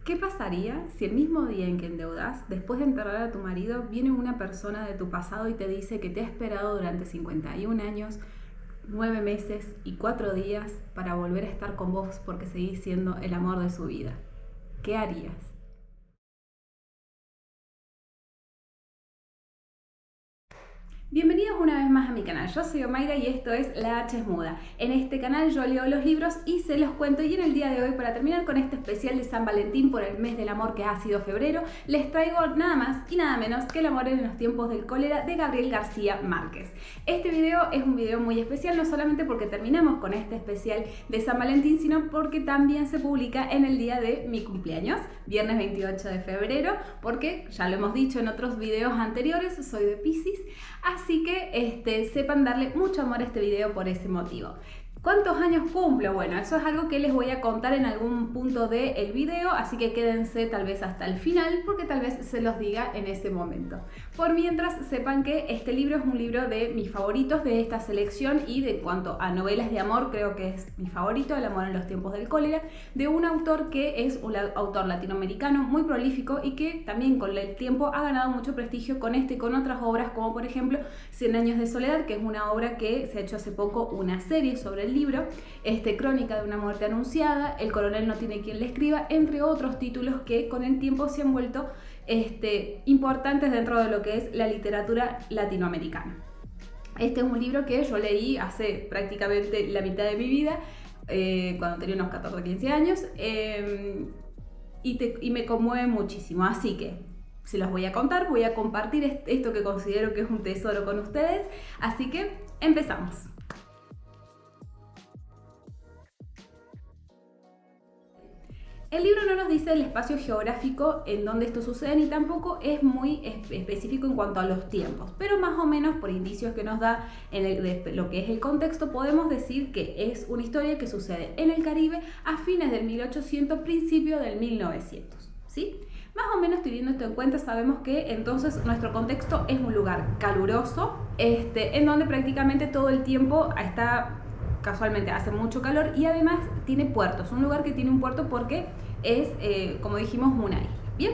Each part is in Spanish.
¿Qué pasaría si el mismo día en que endeudas, después de enterrar a tu marido, viene una persona de tu pasado y te dice que te ha esperado durante 51 años, 9 meses y 4 días para volver a estar con vos porque seguís siendo el amor de su vida? ¿Qué harías? Bienvenidos una vez más a mi canal, yo soy Omaira y esto es La H es Muda. En este canal yo leo los libros y se los cuento, y en el día de hoy, para terminar con este especial de San Valentín por el mes del amor que ha sido febrero, les traigo nada más y nada menos que El amor en los tiempos del cólera de Gabriel García Márquez. Este video es un video muy especial, no solamente porque terminamos con este especial de San Valentín, sino porque también se publica en el día de mi cumpleaños, viernes 28 de febrero, porque ya lo hemos dicho en otros videos anteriores, soy de Piscis. Así que sepan darle mucho amor a este video por ese motivo. ¿Cuántos años cumplo? Bueno, eso es algo que les voy a contar en algún punto del video, así que quédense tal vez hasta el final, porque tal vez se los diga en ese momento. Por mientras, sepan que este libro es un libro de mis favoritos de esta selección, y de cuanto a novelas de amor, creo que es mi favorito, El amor en los tiempos del cólera, de un autor que es un autor latinoamericano muy prolífico y que también con el tiempo ha ganado mucho prestigio con este y con otras obras, como por ejemplo Cien años de soledad, que es una obra que se ha hecho hace poco una serie sobre el libro, Crónica de una muerte anunciada, El coronel no tiene quien le escriba, entre otros títulos que con el tiempo se han vuelto importantes dentro de lo que es la literatura latinoamericana. Este es un libro que yo leí hace prácticamente la mitad de mi vida, cuando tenía unos 14 o 15 años, y me conmueve muchísimo, así que se los voy a contar, voy a compartir esto que considero que es un tesoro con ustedes, así que empezamos. El libro no nos dice el espacio geográfico en donde esto sucede, ni tampoco es muy específico en cuanto a los tiempos, pero más o menos por indicios que nos da de lo que es el contexto, podemos decir que es una historia que sucede en el Caribe a fines del 1800, principio del 1900, ¿sí? Más o menos, teniendo esto en cuenta, sabemos que entonces nuestro contexto es un lugar caluroso, en donde prácticamente todo el tiempo está, casualmente hace mucho calor, y además tiene puertos, un lugar que tiene un puerto porque es, como dijimos, una isla. Bien,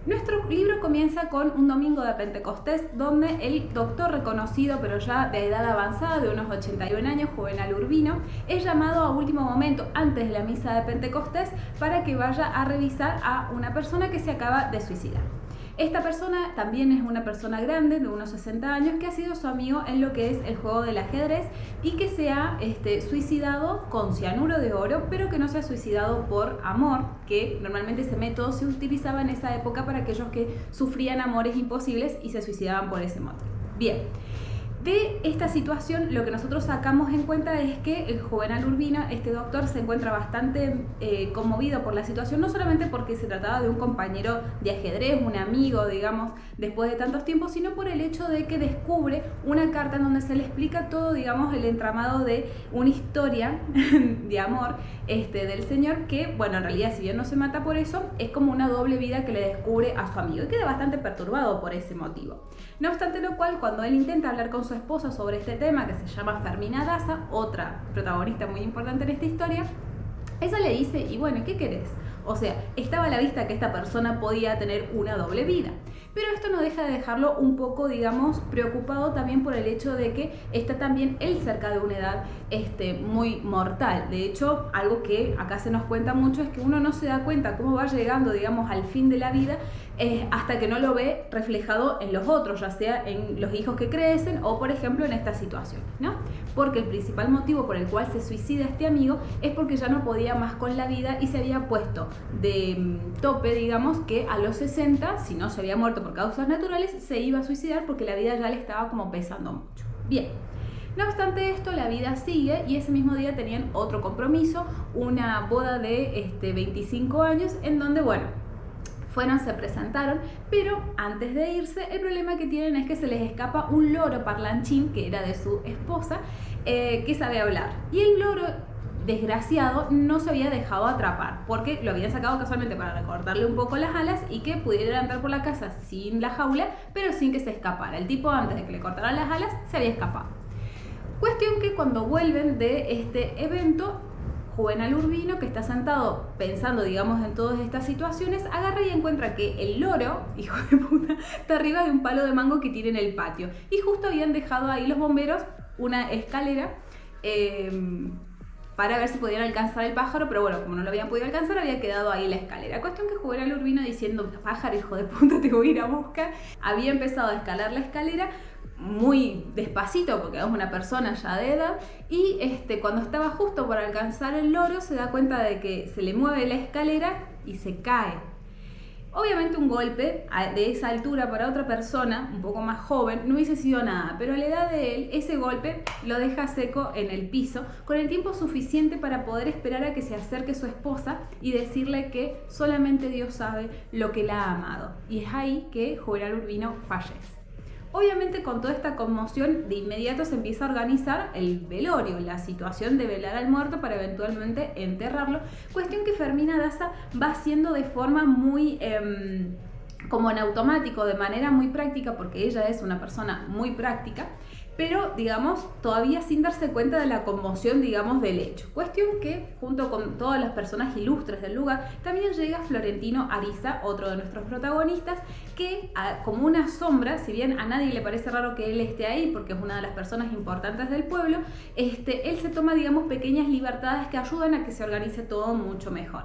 nuestro libro comienza con un domingo de Pentecostés, donde el doctor reconocido, pero ya de edad avanzada, de unos 81 años, Juvenal Urbino, es llamado a último momento, antes de la misa de Pentecostés, para que vaya a revisar a una persona que se acaba de suicidar. Esta persona también es una persona grande, de unos 60 años, que ha sido su amigo en lo que es el juego del ajedrez, y que se ha suicidado con cianuro de oro, pero que no se ha suicidado por amor, que normalmente ese método se utilizaba en esa época para aquellos que sufrían amores imposibles y se suicidaban por ese motivo. Bien. De esta situación, lo que nosotros sacamos en cuenta es que el Juvenal Urbino, este doctor, se encuentra bastante conmovido por la situación, no solamente porque se trataba de un compañero de ajedrez, un amigo, digamos, después de tantos tiempos, sino por el hecho de que descubre una carta en donde se le explica todo, digamos, el entramado de una historia de amor del señor, que, bueno, en realidad, si bien no se mata por eso, es como una doble vida que le descubre a su amigo, y queda bastante perturbado por ese motivo. No obstante lo cual, cuando él intenta hablar con su esposa sobre este tema, que se llama Fermina Daza, otra protagonista muy importante en esta historia, ella le dice: y bueno, ¿qué querés? O sea, estaba a la vista que esta persona podía tener una doble vida. Pero esto no deja de dejarlo un poco, digamos, preocupado también por el hecho de que está también él cerca de una edad muy mortal. De hecho, algo que acá se nos cuenta mucho es que uno no se da cuenta cómo va llegando, digamos, al fin de la vida, hasta que no lo ve reflejado en los otros, ya sea en los hijos que crecen o, por ejemplo, en esta situación, ¿no? Porque el principal motivo por el cual se suicida este amigo es porque ya no podía más con la vida y se había puesto de tope, digamos, que a los 60, si no se había muerto por causas naturales, se iba a suicidar porque la vida ya le estaba como pesando mucho. Bien. No obstante esto, la vida sigue, y ese mismo día tenían otro compromiso, una boda de 25 años, en donde, bueno, se presentaron, pero antes de irse, el problema que tienen es que se les escapa un loro parlanchín, que era de su esposa, que sabe hablar. Y el loro, desgraciado, no se había dejado atrapar, porque lo habían sacado casualmente para recortarle un poco las alas y que pudiera andar por la casa sin la jaula, pero sin que se escapara. El tipo, antes de que le cortaran las alas, se había escapado. Cuestión que cuando vuelven de este evento, Juvenal Urbino, que está sentado pensando, digamos, en todas estas situaciones, agarra y encuentra que el loro, hijo de puta, está arriba de un palo de mango que tiene en el patio. Y justo habían dejado ahí los bomberos una escalera para ver si podían alcanzar el pájaro, pero bueno, como no lo habían podido alcanzar, había quedado ahí la escalera. Cuestión que Juvenal Urbino, diciendo, pájaro, hijo de puta, te voy a ir a buscar, había empezado a escalar la escalera muy despacito porque es una persona ya de edad, y cuando estaba justo por alcanzar el loro se da cuenta de que se le mueve la escalera y se cae. Obviamente un golpe de esa altura para otra persona un poco más joven no hubiese sido nada, pero a la edad de él ese golpe lo deja seco en el piso con el tiempo suficiente para poder esperar a que se acerque su esposa y decirle que solamente Dios sabe lo que la ha amado. Y es ahí que Juvenal Urbino fallece. Obviamente con toda esta conmoción de inmediato se empieza a organizar el velorio, la situación de velar al muerto para eventualmente enterrarlo, cuestión que Fermina Daza va haciendo de forma muy como en automático, de manera muy práctica, porque ella es una persona muy práctica, pero digamos todavía sin darse cuenta de la conmoción, digamos, del hecho. Cuestión que junto con todas las personas ilustres del lugar también llega Florentino Ariza, otro de nuestros protagonistas, que como una sombra, si bien a nadie le parece raro que él esté ahí porque es una de las personas importantes del pueblo, él se toma, digamos, pequeñas libertades que ayudan a que se organice todo mucho mejor.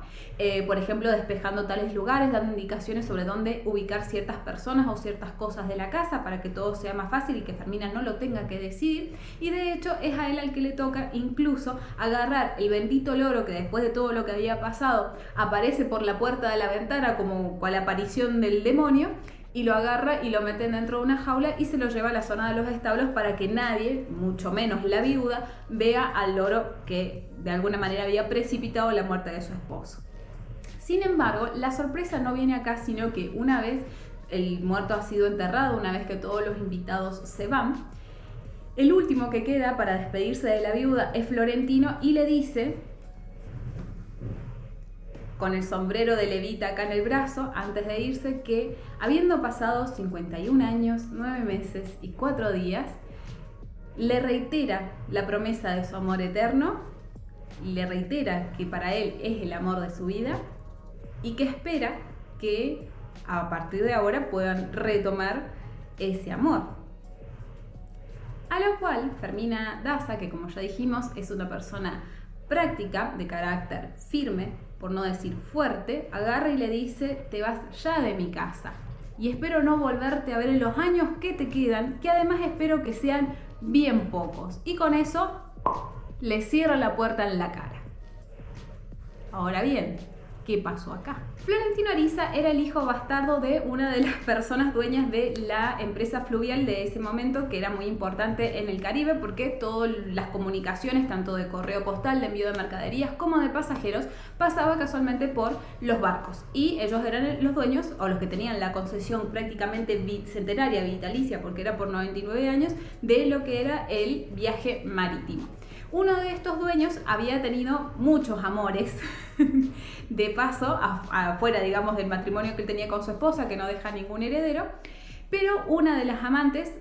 Por ejemplo, despejando tales lugares, dando indicaciones sobre dónde ubicar ciertas personas o ciertas cosas de la casa para que todo sea más fácil y que Fermina no lo tenga que decidir. Y de hecho es a él al que le toca incluso agarrar el bendito loro que después de todo lo que había pasado aparece por la puerta de la ventana como cual aparición del demonio, y lo agarra y lo meten dentro de una jaula y se lo lleva a la zona de los establos para que nadie, mucho menos la viuda, vea al loro que de alguna manera había precipitado la muerte de su esposo. Sin embargo, la sorpresa no viene acá, sino que una vez el muerto ha sido enterrado, una vez que todos los invitados se van, el último que queda para despedirse de la viuda es Florentino y le dice, con el sombrero de levita acá en el brazo, antes de irse, que habiendo pasado 51 años, 9 meses y 4 días, le reitera la promesa de su amor eterno, le reitera que para él es el amor de su vida y que espera que a partir de ahora puedan retomar ese amor. A lo cual Fermina Daza, que como ya dijimos es una persona práctica, de carácter firme, por no decir fuerte, agarra y le dice, te vas ya de mi casa y espero no volverte a ver en los años que te quedan, que además espero que sean bien pocos. Y con eso le cierra la puerta en la cara. Ahora bien, ¿qué pasó acá? Florentino Ariza era el hijo bastardo de una de las personas dueñas de la empresa fluvial de ese momento, que era muy importante en el Caribe porque todas las comunicaciones, tanto de correo postal, de envío de mercaderías como de pasajeros, pasaba casualmente por los barcos. Y ellos eran los dueños, o los que tenían la concesión prácticamente centenaria, vitalicia, porque era por 99 años, de lo que era el viaje marítimo. Uno de estos dueños había tenido muchos amores de paso, afuera, digamos, del matrimonio que él tenía con su esposa, que no deja ningún heredero, pero una de las amantes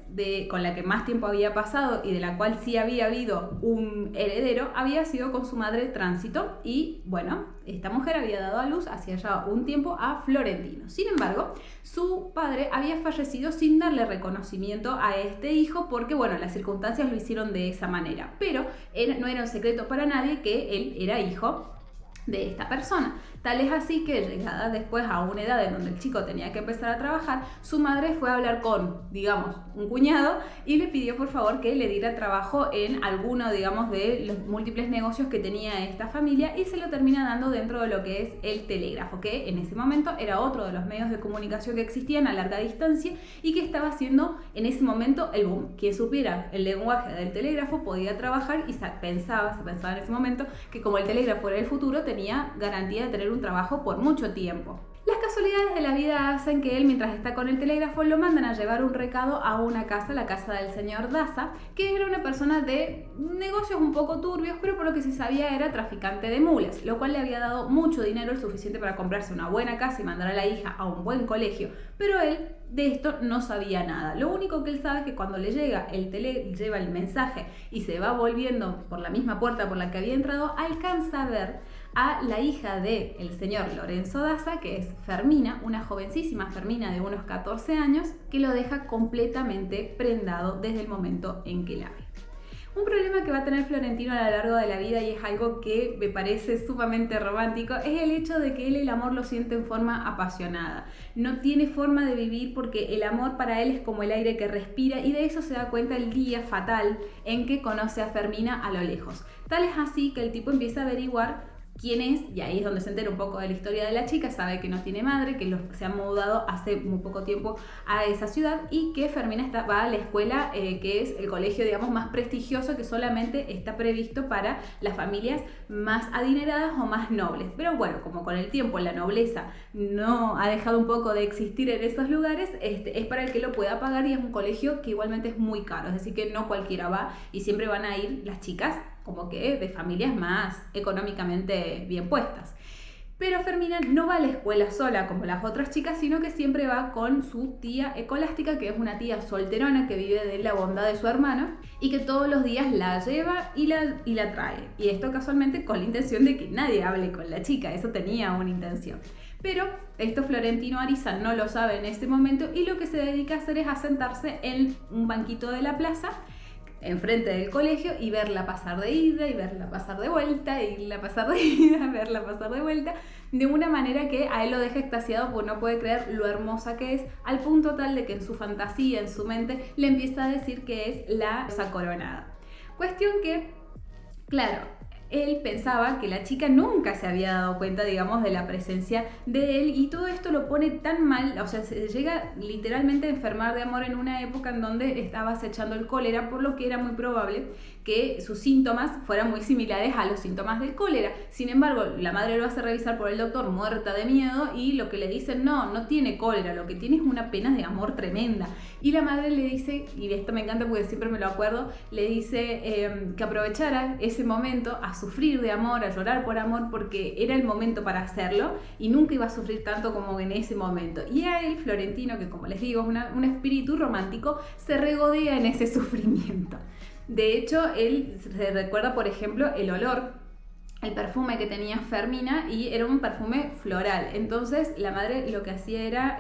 con la que más tiempo había pasado y de la cual sí había habido un heredero, había sido con su madre Tránsito, y bueno, esta mujer había dado a luz hacía ya un tiempo a Florentino. Sin embargo, su padre había fallecido sin darle reconocimiento a este hijo porque, bueno, las circunstancias lo hicieron de esa manera, pero no era un secreto para nadie que él era hijo de esta persona. Tal es así que, llegada después a una edad en donde el chico tenía que empezar a trabajar, su madre fue a hablar con, digamos, un cuñado y le pidió por favor que le diera trabajo en alguno, digamos, de los múltiples negocios que tenía esta familia, y se lo termina dando dentro de lo que es el telégrafo, que en ese momento era otro de los medios de comunicación que existían a larga distancia y que estaba haciendo en ese momento el boom. Quien supiera el lenguaje del telégrafo podía trabajar, y se pensaba en ese momento que como el telégrafo era el futuro, tenía garantía de tener un trabajo por mucho tiempo. Las casualidades de la vida hacen que él, mientras está con el telégrafo, lo mandan a llevar un recado a una casa, la casa del señor Daza, que era una persona de negocios un poco turbios, pero por lo que se sabía era traficante de mulas, lo cual le había dado mucho dinero, el suficiente para comprarse una buena casa y mandar a la hija a un buen colegio, pero él de esto no sabía nada. Lo único que él sabe es que cuando le llega lleva el mensaje y se va volviendo por la misma puerta por la que había entrado, alcanza a ver a la hija del señor Lorenzo Daza, que es Fermina, una jovencísima Fermina de unos 14 años, que lo deja completamente prendado desde el momento en que la ve. Un problema que va a tener Florentino a lo largo de la vida, y es algo que me parece sumamente romántico, es el hecho de que él el amor lo siente en forma apasionada. No tiene forma de vivir porque el amor para él es como el aire que respira, y de eso se da cuenta el día fatal en que conoce a Fermina a lo lejos. Tal es así que el tipo empieza a averiguar quién es, y ahí es donde se entera un poco de la historia de la chica. Sabe que no tiene madre, que se han mudado hace muy poco tiempo a esa ciudad, y que Fermina va a la escuela, que es el colegio, digamos, más prestigioso, que solamente está previsto para las familias más adineradas o más nobles. Pero bueno, como con el tiempo la nobleza no ha dejado un poco de existir en esos lugares, es para el que lo pueda pagar, y es un colegio que igualmente es muy caro, es decir que no cualquiera va, y siempre van a ir las chicas como que de familias más económicamente bien puestas. Pero Fermina no va a la escuela sola como las otras chicas, sino que siempre va con su tía Escolástica, que es una tía solterona que vive de la bondad de su hermano y que todos los días la lleva y la trae. Y esto casualmente con la intención de que nadie hable con la chica, eso tenía una intención. Pero esto Florentino Ariza no lo sabe en este momento, y lo que se dedica a hacer es a sentarse en un banquito de la plaza enfrente del colegio y verla pasar de ida y verla pasar de vuelta, y irla pasar de ida, verla pasar de vuelta, de una manera que a él lo deja extasiado porque no puede creer lo hermosa que es, al punto tal de que en su fantasía, en su mente, le empieza a decir que es la diosa coronada. Cuestión que, claro, él pensaba que la chica nunca se había dado cuenta, digamos, de la presencia de él, y todo esto lo pone tan mal, o sea, se llega literalmente a enfermar de amor en una época en donde estaba acechando el cólera, por lo que era muy probable que sus síntomas fueran muy similares a los síntomas del cólera. Sin embargo, la madre lo hace revisar por el doctor muerta de miedo, y lo que le dicen, no tiene cólera, lo que tiene es una pena de amor tremenda. Y la madre le dice, y esto me encanta porque siempre me lo acuerdo, le dice que aprovechara ese momento a sufrir de amor, a llorar por amor, porque era el momento para hacerlo y nunca iba a sufrir tanto como en ese momento. Y a él, Florentino, que como les digo es un espíritu romántico, se regodea en ese sufrimiento. De hecho, él se recuerda, por ejemplo, el olor, el perfume que tenía Fermina, y era un perfume floral. Entonces la madre lo que hacía era,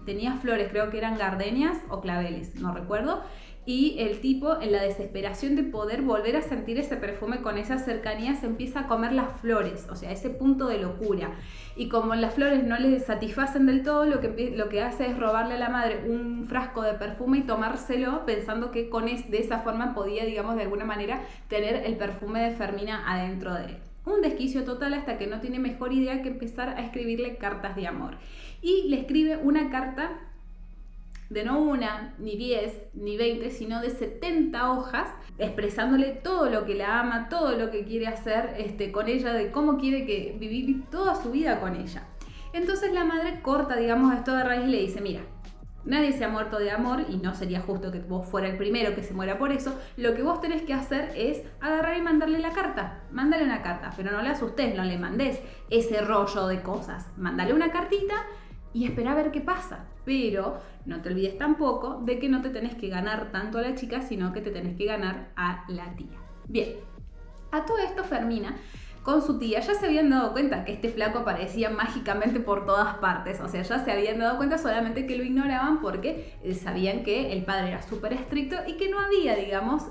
tenía flores, creo que eran gardenias o claveles, no recuerdo, y el tipo, en la desesperación de poder volver a sentir ese perfume con esa cercanía, se empieza a comer las flores, o sea, ese punto de locura. Y como las flores no le satisfacen del todo, lo que hace es robarle a la madre un frasco de perfume y tomárselo, pensando que de esa forma podía, digamos, de alguna manera tener el perfume de Fermina adentro de él. Un desquicio total, hasta que no tiene mejor idea que empezar a escribirle cartas de amor. Y le escribe una carta de no una, ni 10, ni 20, sino de 70 hojas, expresándole todo lo que la ama, todo lo que quiere hacer con ella, de cómo quiere vivir toda su vida con ella. Entonces la madre corta, digamos, esto de raíz y le dice, mira, nadie se ha muerto de amor y no sería justo que vos fuera el primero que se muera por eso. Lo que vos tenés que hacer es agarrar y mandarle la carta. Mándale una carta, pero no le asustés, no le mandés ese rollo de cosas. Mándale una cartita y espera a ver qué pasa. Pero no te olvides tampoco de que no te tenés que ganar tanto a la chica, sino que te tenés que ganar a la tía. Bien, a todo esto Fermina con su tía ya se habían dado cuenta que este flaco aparecía mágicamente por todas partes. O sea, ya se habían dado cuenta, solamente que lo ignoraban porque sabían que el padre era súper estricto y que no había, digamos,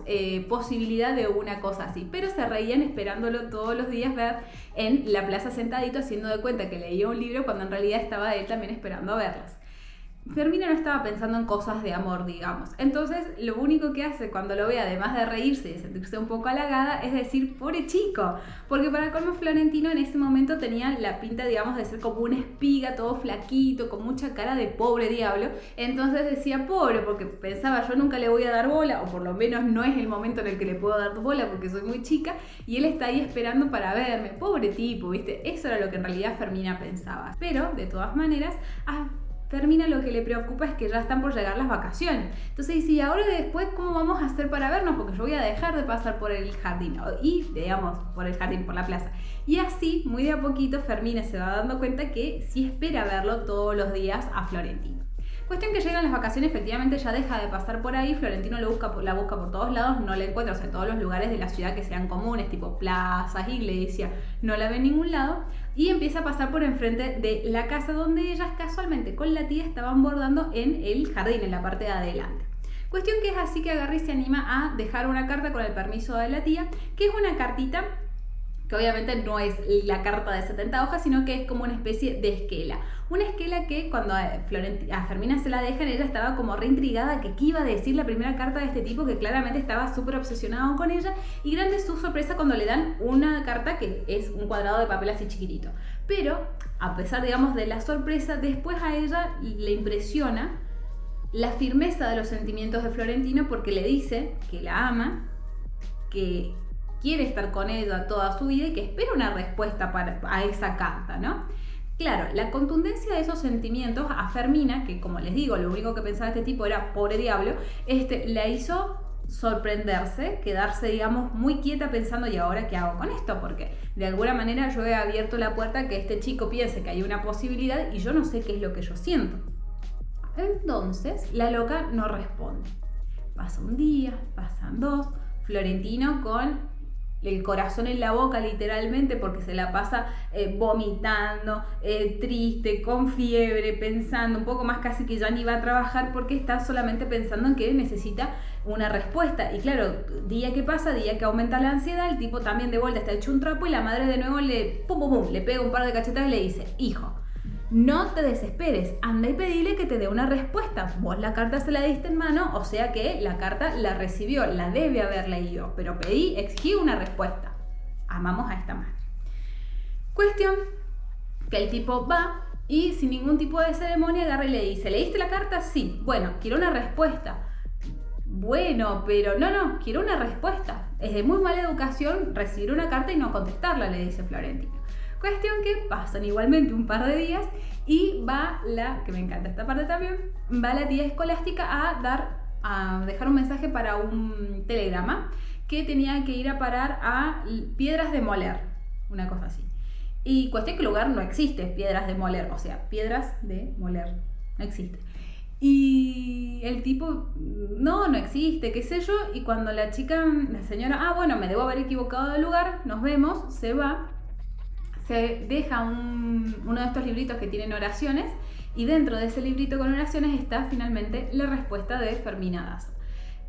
posibilidad de una cosa así. Pero se reían esperándolo todos los días ver en la plaza sentadito, haciendo de cuenta que leía un libro, cuando en realidad estaba él también esperando a verlas. Fermina no estaba pensando en cosas de amor, digamos. Entonces, lo único que hace cuando lo ve, además de reírse y de sentirse un poco halagada, es decir, pobre chico. Porque para colmo, Florentino en ese momento tenía la pinta, digamos, de ser como una espiga, todo flaquito, con mucha cara de pobre diablo. Entonces decía pobre, porque pensaba, yo nunca le voy a dar bola, o por lo menos no es el momento en el que le puedo dar bola porque soy muy chica, y él está ahí esperando para verme. Pobre tipo, ¿viste? Eso era lo que en realidad Fermina pensaba. Pero, de todas maneras, Fermina lo que le preocupa es que ya están por llegar las vacaciones. Entonces dice, ¿y ahora después cómo vamos a hacer para vernos? Porque yo voy a dejar de pasar por el jardín. Y, digamos, por el jardín, por la plaza. Y así, muy de a poquito, Fermina se va dando cuenta que sí espera verlo todos los días a Florentino. Cuestión que llegan las vacaciones, efectivamente ya deja de pasar por ahí, Florentino la busca por todos lados, no la encuentra, o sea, en todos los lugares de la ciudad que sean comunes, tipo plazas, iglesias, no la ve en ningún lado, y empieza a pasar por enfrente de la casa donde ellas casualmente con la tía estaban bordando en el jardín, en la parte de adelante. Cuestión que es así que agarra y se anima a dejar una carta con el permiso de la tía, que es una cartita que obviamente no es la carta de 70 hojas, sino que es como una especie de esquela. Una esquela que cuando a Fermina se la dejan, ella estaba como reintrigada que qué iba a decir la primera carta de este tipo, que claramente estaba súper obsesionado con ella, y grande es su sorpresa cuando le dan una carta que es un cuadrado de papel así chiquitito. Pero, a pesar, digamos, de la sorpresa, después a ella le impresiona la firmeza de los sentimientos de Florentino, porque le dice que la ama, que quiere estar con ella toda su vida y que espera una respuesta a esa carta, ¿no? Claro, la contundencia de esos sentimientos a Fermina, que como les digo, lo único que pensaba este tipo era pobre diablo, la hizo sorprenderse, quedarse, digamos, muy quieta pensando, ¿y ahora qué hago con esto? Porque de alguna manera yo he abierto la puerta a que este chico piense que hay una posibilidad y yo no sé qué es lo que yo siento. Entonces, la loca no responde. Pasa un día, pasan dos, Florentino con el corazón en la boca literalmente porque se la pasa vomitando, triste, con fiebre, pensando un poco más casi que ya ni va a trabajar porque está solamente pensando en que necesita una respuesta. Y claro, día que pasa, día que aumenta la ansiedad, el tipo también de vuelta está hecho un trapo y la madre de nuevo le pega un par de cachetadas y le dice, hijo, no te desesperes, anda y pedile que te dé una respuesta. Vos la carta se la diste en mano, o sea que la carta la recibió, la debe haber leído, pero exigí una respuesta. Amamos a esta madre. Cuestión que el tipo va y sin ningún tipo de ceremonia agarra y le dice, ¿leíste la carta? Sí. Bueno, quiero una respuesta. Bueno, pero no, quiero una respuesta. Es de muy mala educación recibir una carta y no contestarla, le dice Florentino. Cuestión que pasan igualmente un par de días y va que me encanta esta parte también, va la tía escolástica a dejar un mensaje para un telegrama que tenía que ir a parar a Piedras de Moler, una cosa así. Y cuestión que el lugar no existe, Piedras de Moler, o sea, Piedras de Moler, no existe. Y el tipo, no existe, qué sé yo, y cuando la señora, bueno, me debo haber equivocado de lugar, nos vemos, se va, se deja uno de estos libritos que tienen oraciones y dentro de ese librito con oraciones está finalmente la respuesta de Fermina Daza.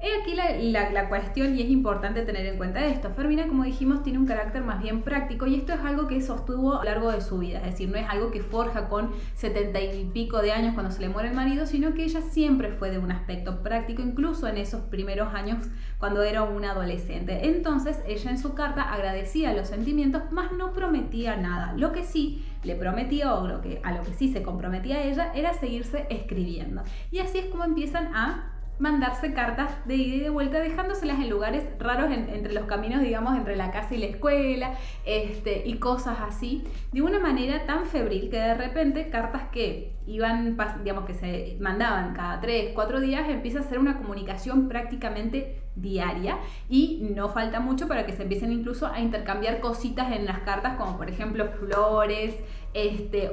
He aquí la cuestión y es importante tener en cuenta esto. Fermina, como dijimos, tiene un carácter más bien práctico y esto es algo que sostuvo a lo largo de su vida. Es decir, no es algo que forja con 70 y pico de años cuando se le muere el marido, sino que ella siempre fue de un aspecto práctico, incluso en esos primeros años cuando era una adolescente. Entonces, ella en su carta agradecía los sentimientos, mas no prometía nada. Lo que sí le prometía, o a lo que sí se comprometía ella, era seguirse escribiendo. Y así es como empiezan a mandarse cartas de ida y de vuelta, dejándoselas en lugares raros entre los caminos, digamos, entre la casa y la escuela, y cosas así, de una manera tan febril que de repente cartas que iban, digamos, que se mandaban cada 3-4 días, empieza a ser una comunicación prácticamente diaria y no falta mucho para que se empiecen incluso a intercambiar cositas en las cartas, como por ejemplo flores,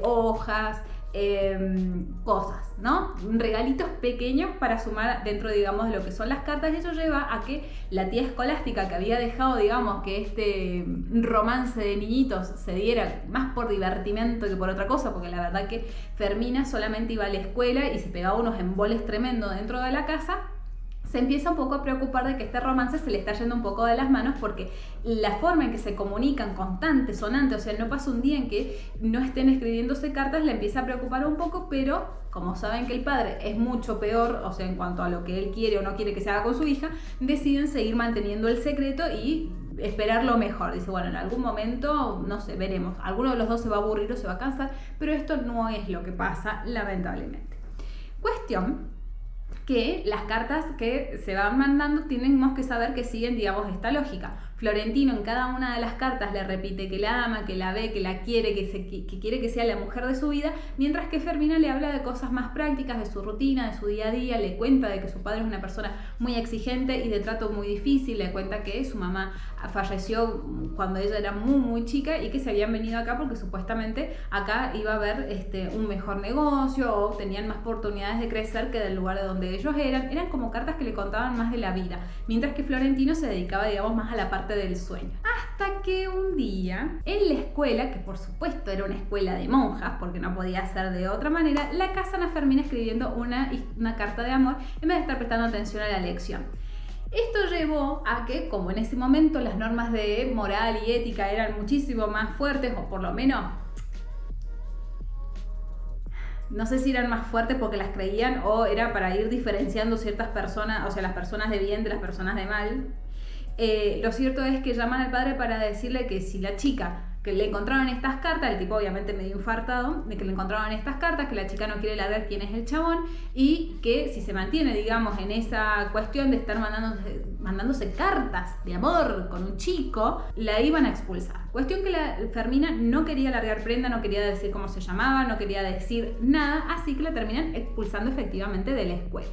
hojas, cosas, ¿no? Regalitos pequeños para sumar dentro, digamos, de lo que son las cartas. Y eso lleva a que la tía escolástica, que había dejado, digamos, que este romance de niñitos se diera más por divertimento que por otra cosa, porque la verdad que Fermina solamente iba a la escuela y se pegaba unos emboles tremendos dentro de la casa, se empieza un poco a preocupar de que este romance se le está yendo un poco de las manos, porque la forma en que se comunican, constante, sonante, o sea, no pasa un día en que no estén escribiéndose cartas, le empieza a preocupar un poco, pero como saben que el padre es mucho peor, o sea, en cuanto a lo que él quiere o no quiere que se haga con su hija, deciden seguir manteniendo el secreto y esperar lo mejor. Dice, bueno, en algún momento, no sé, veremos, alguno de los dos se va a aburrir o se va a cansar, pero esto no es lo que pasa, lamentablemente. Cuestión que las cartas que se van mandando tenemos que saber que siguen, digamos, esta lógica. Florentino en cada una de las cartas le repite que la ama, que la ve, que la quiere, que quiere que sea la mujer de su vida, mientras que Fermina le habla de cosas más prácticas, de su rutina, de su día a día, le cuenta de que su padre es una persona muy exigente y de trato muy difícil, le cuenta que su mamá falleció cuando ella era muy muy chica y que se habían venido acá porque supuestamente acá iba a haber un mejor negocio o tenían más oportunidades de crecer que del lugar de donde ellos eran como cartas que le contaban más de la vida, mientras que Florentino se dedicaba, digamos, más a la parte del sueño. Hasta que un día en la escuela, que por supuesto era una escuela de monjas porque no podía ser de otra manera, la casan a Fermina escribiendo una carta de amor en vez de estar prestando atención a la lección. Esto llevó a que, como en ese momento las normas de moral y ética eran muchísimo más fuertes, o por lo menos, no sé si eran más fuertes porque las creían o era para ir diferenciando ciertas personas, o sea, las personas de bien de las personas de mal. Lo cierto es que llaman al padre para decirle que si la chica, que le encontraron estas cartas, el tipo obviamente medio infartado, de que le encontraron estas cartas, que la chica no quiere largar quién es el chabón y que si se mantiene, digamos, en esa cuestión de estar mandándose cartas de amor con un chico, la iban a expulsar. Cuestión que la Fermina no quería largar prenda, no quería decir cómo se llamaba, no quería decir nada, así que la terminan expulsando efectivamente de la escuela.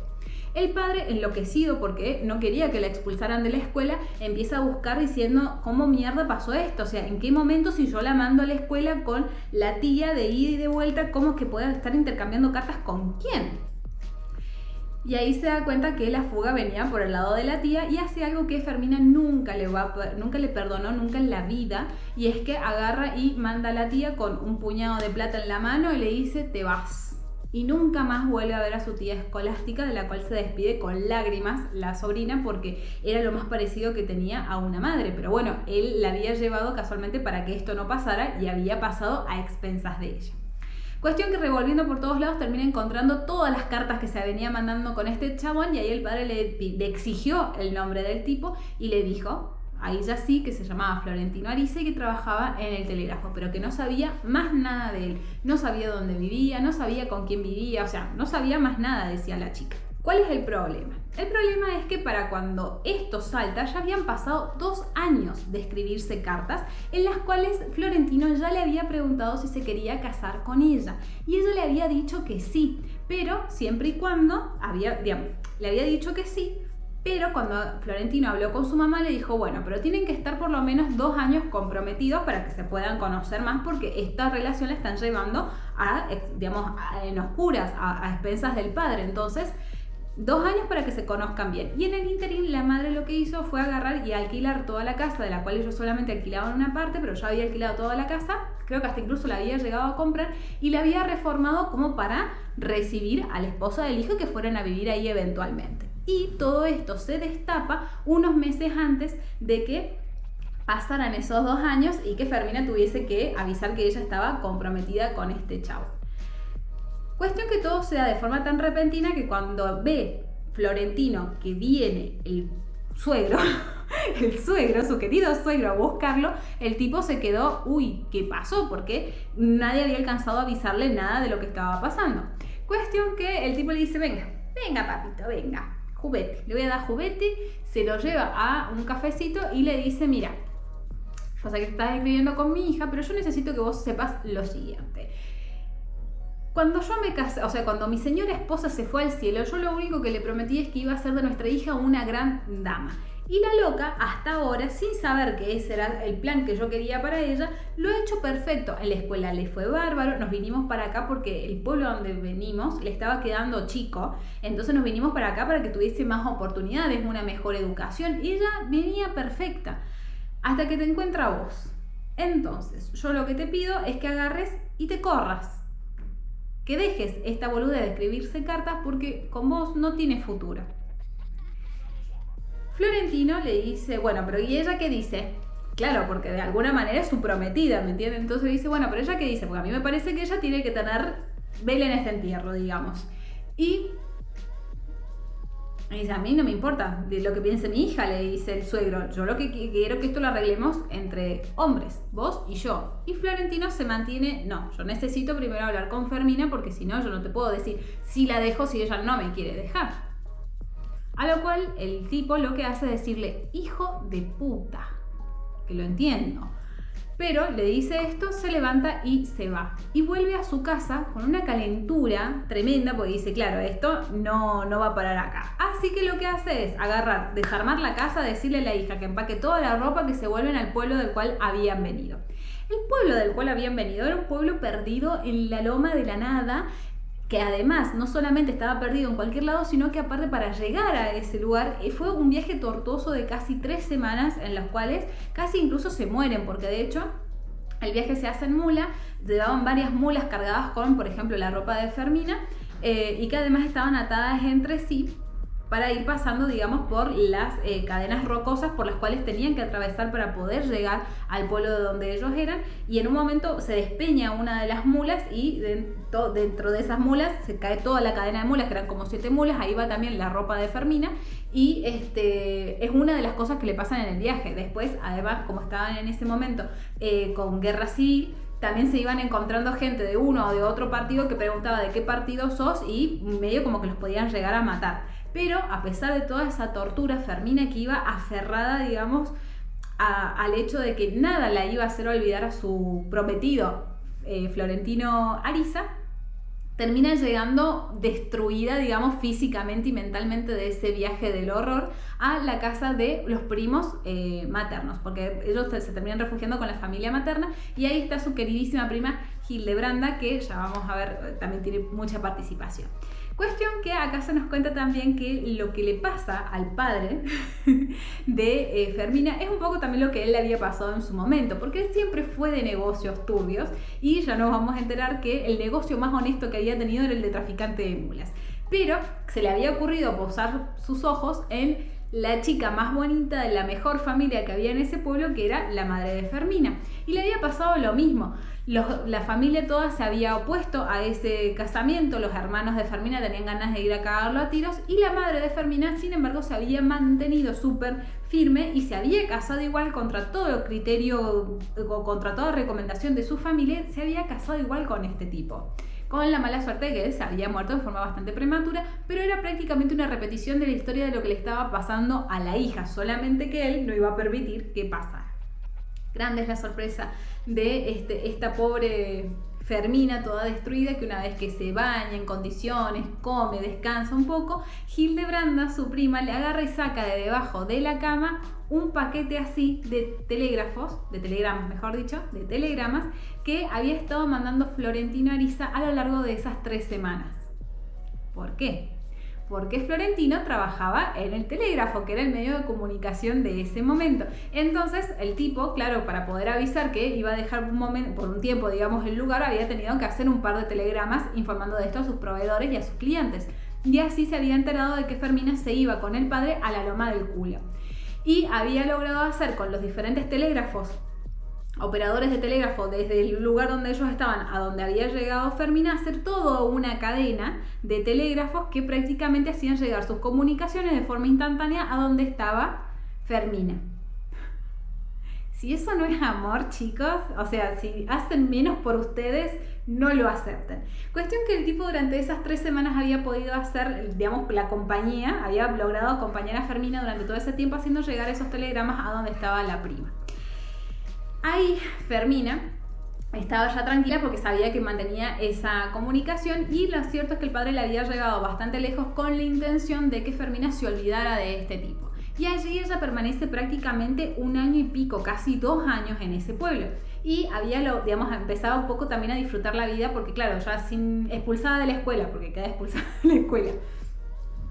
El padre, enloquecido porque no quería que la expulsaran de la escuela, empieza a buscar diciendo cómo mierda pasó esto, o sea, en qué momento si yo la mando a la escuela con la tía de ida y de vuelta, cómo es que pueda estar intercambiando cartas con quién. Y ahí se da cuenta que la fuga venía por el lado de la tía y hace algo que Fermina nunca le perdonó, nunca en la vida, y es que agarra y manda a la tía con un puñado de plata en la mano y le dice, te vas. Y nunca más vuelve a ver a su tía Escolástica, de la cual se despide con lágrimas la sobrina, porque era lo más parecido que tenía a una madre. Pero bueno, él la había llevado casualmente para que esto no pasara y había pasado a expensas de ella. Cuestión que revolviendo por todos lados termina encontrando todas las cartas que se venía mandando con este chabón y ahí el padre le exigió el nombre del tipo y le dijo, ahí ya sí, que se llamaba Florentino Ariza y que trabajaba en el telégrafo, pero que no sabía más nada de él. No sabía dónde vivía, no sabía con quién vivía, o sea, no sabía más nada, decía la chica. ¿Cuál es el problema? El problema es que para cuando esto salta ya habían pasado 2 años de escribirse cartas en las cuales Florentino ya le había preguntado si se quería casar con ella y ella le había dicho que sí, pero siempre y cuando le había dicho que sí. Pero cuando Florentino habló con su mamá le dijo, bueno, pero tienen que estar por lo menos 2 años comprometidos para que se puedan conocer más porque esta relación la están llevando en oscuras, a expensas del padre. Entonces, 2 años para que se conozcan bien. Y en el interín la madre lo que hizo fue agarrar y alquilar toda la casa, de la cual ellos solamente alquilaban una parte, pero ya había alquilado toda la casa, creo que hasta incluso la había llegado a comprar y la había reformado como para recibir a la esposa del hijo que fueran a vivir ahí eventualmente. Y todo esto se destapa unos meses antes de que pasaran esos 2 años y que Fermina tuviese que avisar que ella estaba comprometida con este chavo. Cuestión que todo se da de forma tan repentina que cuando ve Florentino que viene el suegro, su querido suegro, a buscarlo, el tipo se quedó, uy, ¿qué pasó? Porque nadie había alcanzado a avisarle nada de lo que estaba pasando. Cuestión que el tipo le dice, venga papito, venga, juguete, le voy a dar juguete, se lo lleva a un cafecito y le dice, mira, yo sé que estás escribiendo con mi hija, pero yo necesito que vos sepas lo siguiente. Cuando yo me casé, o sea, cuando mi señora esposa se fue al cielo, yo lo único que le prometí es que iba a hacer de nuestra hija una gran dama. Y la loca, hasta ahora, sin saber que ese era el plan que yo quería para ella, lo ha hecho perfecto. En la escuela le fue bárbaro, nos vinimos para acá porque el pueblo donde venimos le estaba quedando chico, entonces nos vinimos para acá para que tuviese más oportunidades, una mejor educación, y ella venía perfecta, hasta que te encuentra vos. Entonces, yo lo que te pido es que agarres y te corras. Que dejes esta boluda de escribirse cartas porque con vos no tiene futuro. Florentino le dice, bueno, pero ¿y ella qué dice? Claro, porque de alguna manera es su prometida, ¿me entienden? Entonces dice, bueno, pero ¿ella qué dice? Porque a mí me parece que ella tiene que tener vela en este entierro, digamos. Y dice, a mí no me importa de lo que piense mi hija, le dice el suegro. Yo lo que quiero que esto lo arreglemos entre hombres, vos y yo. Y Florentino se mantiene, no, yo necesito primero hablar con Fermina porque si no, yo no te puedo decir si la dejo si ella no me quiere dejar. A lo cual el tipo lo que hace es decirle, hijo de puta, que lo entiendo. Pero le dice esto, se levanta y se va. Y vuelve a su casa con una calentura tremenda porque dice, claro, esto no va a parar acá. Así que lo que hace es agarrar, desarmar la casa, decirle a la hija que empaque toda la ropa, que se vuelven al pueblo del cual habían venido. El pueblo del cual habían venido era un pueblo perdido en la loma de la nada, que además no solamente estaba perdido en cualquier lado, sino que aparte para llegar a ese lugar fue un viaje tortuoso de casi 3 semanas en las cuales casi incluso se mueren, porque de hecho el viaje se hace en mula, llevaban varias mulas cargadas con, por ejemplo, la ropa de Fermina y que además estaban atadas entre sí para ir pasando, digamos, por las cadenas rocosas por las cuales tenían que atravesar para poder llegar al pueblo de donde ellos eran. Y en un momento se despeña una de las mulas y dentro de esas mulas se cae toda la cadena de mulas, que eran como 7 mulas, ahí va también la ropa de Fermina. Y es una de las cosas que le pasan en el viaje. Después, además, como estaban en ese momento con guerra civil, también se iban encontrando gente de uno o de otro partido que preguntaba de qué partido sos y medio como que los podían llegar a matar. Pero a pesar de toda esa tortura, Fermina, que iba aferrada, digamos, al hecho de que nada la iba a hacer olvidar a su prometido, Florentino Ariza, termina llegando destruida, digamos, físicamente y mentalmente de ese viaje del horror a la casa de los primos maternos, porque ellos se terminan refugiando con la familia materna y ahí está su queridísima prima Hildebranda, que ya vamos a ver, también tiene mucha participación. Cuestión que acá se nos cuenta también que lo que le pasa al padre de Fermina es un poco también lo que él le había pasado en su momento, porque él siempre fue de negocios turbios y ya nos vamos a enterar que el negocio más honesto que había tenido era el de traficante de mulas. Pero se le había ocurrido posar sus ojos en la chica más bonita de la mejor familia que había en ese pueblo, que era la madre de Fermina. Y le había pasado lo mismo. La familia toda se había opuesto a ese casamiento, los hermanos de Fermina tenían ganas de ir a cagarlo a tiros y la madre de Fermina, sin embargo, se había mantenido súper firme y se había casado igual contra todo criterio, contra toda recomendación de su familia, se había casado igual con este tipo. Con la mala suerte de que él se había muerto de forma bastante prematura, pero era prácticamente una repetición de la historia de lo que le estaba pasando a la hija, solamente que él no iba a permitir que pasara. Grande es la sorpresa de esta pobre Fermina toda destruida, que una vez que se baña en condiciones, come, descansa un poco, Hildebranda, su prima, le agarra y saca de debajo de la cama un paquete así de telegramas que había estado mandando Florentino Ariza a lo largo de esas 3 semanas. ¿Por qué? Porque Florentino trabajaba en el telégrafo, que era el medio de comunicación de ese momento. Entonces el tipo, claro, para poder avisar que iba a dejar por un tiempo, digamos, el lugar, había tenido que hacer un par de telegramas informando de esto a sus proveedores y a sus clientes. Y así se había enterado de que Fermina se iba con el padre a la loma del culo. Y había logrado hacer con los diferentes telégrafos, operadores de telégrafo, desde el lugar donde ellos estaban a donde había llegado Fermina, hacer toda una cadena de telégrafos que prácticamente hacían llegar sus comunicaciones de forma instantánea a donde estaba Fermina. Si eso no es amor, chicos, o sea, si hacen menos por ustedes, no lo acepten. Cuestión que el tipo durante esas 3 semanas había podido hacer, digamos, la compañía, había logrado acompañar a Fermina durante todo ese tiempo haciendo llegar esos telegramas a donde estaba la prima. Ahí Fermina estaba ya tranquila porque sabía que mantenía esa comunicación y lo cierto es que el padre le había llegado bastante lejos con la intención de que Fermina se olvidara de este tipo. Y allí ella permanece prácticamente 1 año y pico, casi 2 años en ese pueblo. Y había, empezado un poco también a disfrutar la vida porque claro, ya expulsada de la escuela, porque queda expulsada de la escuela.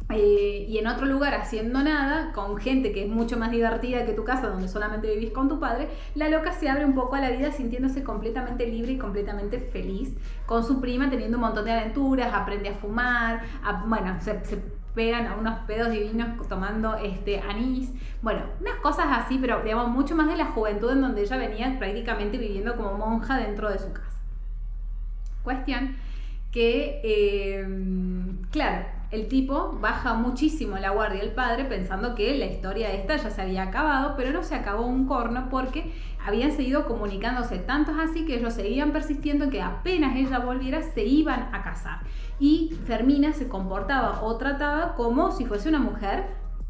Y en otro lugar haciendo nada, con gente que es mucho más divertida que tu casa donde solamente vivís con tu padre, la loca se abre un poco a la vida sintiéndose completamente libre y completamente feliz con su prima, teniendo un montón de aventuras, aprende a fumar, pegan a unos pedos divinos tomando anís. Bueno, unas cosas así, pero digamos mucho más de la juventud en donde ella venía prácticamente viviendo como monja dentro de su casa. Cuestión que, claro, el tipo baja muchísimo la guardia del padre pensando que la historia esta ya se había acabado, pero no se acabó un corno porque habían seguido comunicándose, tantos así que ellos seguían persistiendo en que apenas ella volviera se iban a casar. Y Fermina se comportaba o trataba como si fuese una mujer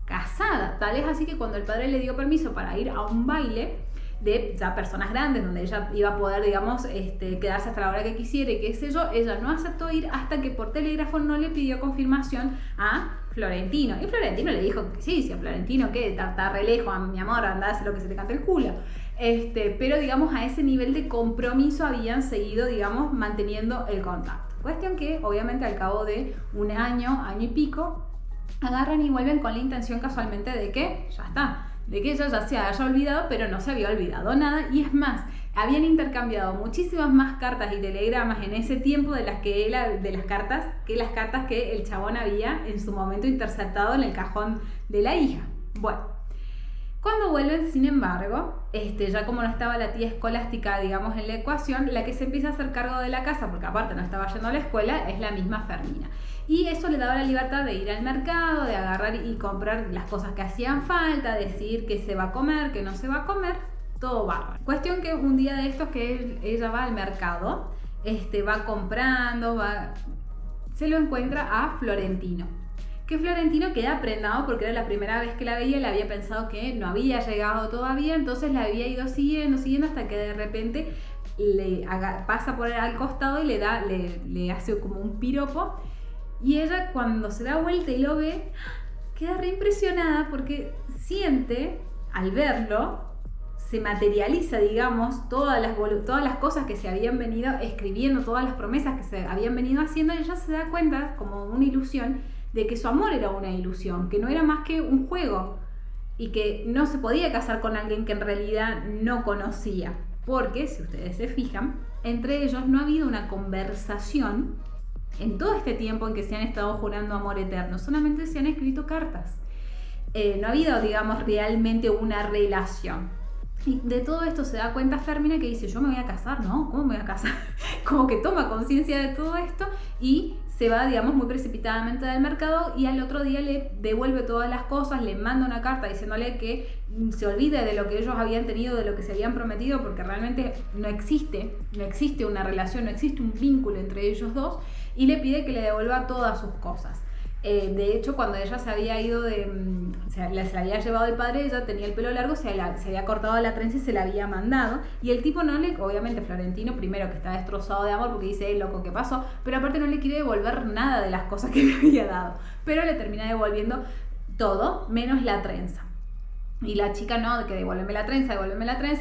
casada. Tal es así que cuando el padre le dio permiso para ir a un baile de ya personas grandes, donde ella iba a poder, digamos, quedarse hasta la hora que quisiera y qué sé yo, ella no aceptó ir hasta que por telégrafo no le pidió confirmación a Florentino. Y Florentino le dijo que sí, si a Florentino que está re lejos, mi amor, andá a hacer lo que se te cante el culo. Pero digamos a ese nivel de compromiso habían seguido, digamos, manteniendo el contacto. Cuestión que obviamente al cabo de un año y pico, agarran y vuelven con la intención casualmente de que ya está, de que ella ya se haya olvidado, pero no se había olvidado nada. Y es más, habían intercambiado muchísimas más cartas y telegramas en ese tiempo de las cartas que el chabón había en su momento interceptado en el cajón de la hija. Bueno, cuando vuelven, sin embargo, ya como no estaba la tía escolástica, digamos, en la ecuación, la que se empieza a hacer cargo de la casa, porque aparte no estaba yendo a la escuela, es la misma Fermina. Y eso le daba la libertad de ir al mercado, de agarrar y comprar las cosas que hacían falta, decidir qué se va a comer, qué no se va a comer, todo bárbaro. Cuestión que un día de estos que ella va al mercado, va comprando, se lo encuentra a Florentino. Que Florentino queda prendado porque era la primera vez que la veía, le había pensado que no había llegado todavía, entonces la había ido siguiendo hasta que de repente pasa por al costado y le hace como un piropo. Y ella cuando se da vuelta y lo ve, queda re impresionada porque siente, al verlo, se materializa, digamos, todas las cosas que se habían venido escribiendo, todas las promesas que se habían venido haciendo, y ella se da cuenta, como una ilusión, de que su amor era una ilusión, que no era más que un juego y que no se podía casar con alguien que en realidad no conocía. Porque, si ustedes se fijan, entre ellos no ha habido una conversación en todo este tiempo en que se han estado jurando amor eterno, solamente se han escrito cartas. No ha habido, digamos, realmente una relación. Y de todo esto se da cuenta Fermina, que dice, yo me voy a casar, ¿no? ¿Cómo me voy a casar? Como que toma conciencia de todo esto y se va, digamos, muy precipitadamente del mercado, y al otro día le devuelve todas las cosas, le manda una carta diciéndole que se olvide de lo que ellos habían tenido, de lo que se habían prometido, porque realmente no existe una relación, no existe un vínculo entre ellos dos, y le pide que le devuelva todas sus cosas. De hecho, cuando ella se había ido se la había llevado el padre, ella tenía el pelo largo, se había cortado la trenza y se la había mandado. Y el tipo obviamente Florentino, primero que está destrozado de amor porque dice, loco, ¿qué pasó? Pero aparte no le quiere devolver nada de las cosas que le había dado. Pero le termina devolviendo todo, menos la trenza. Y la chica, no, que devuélveme la trenza.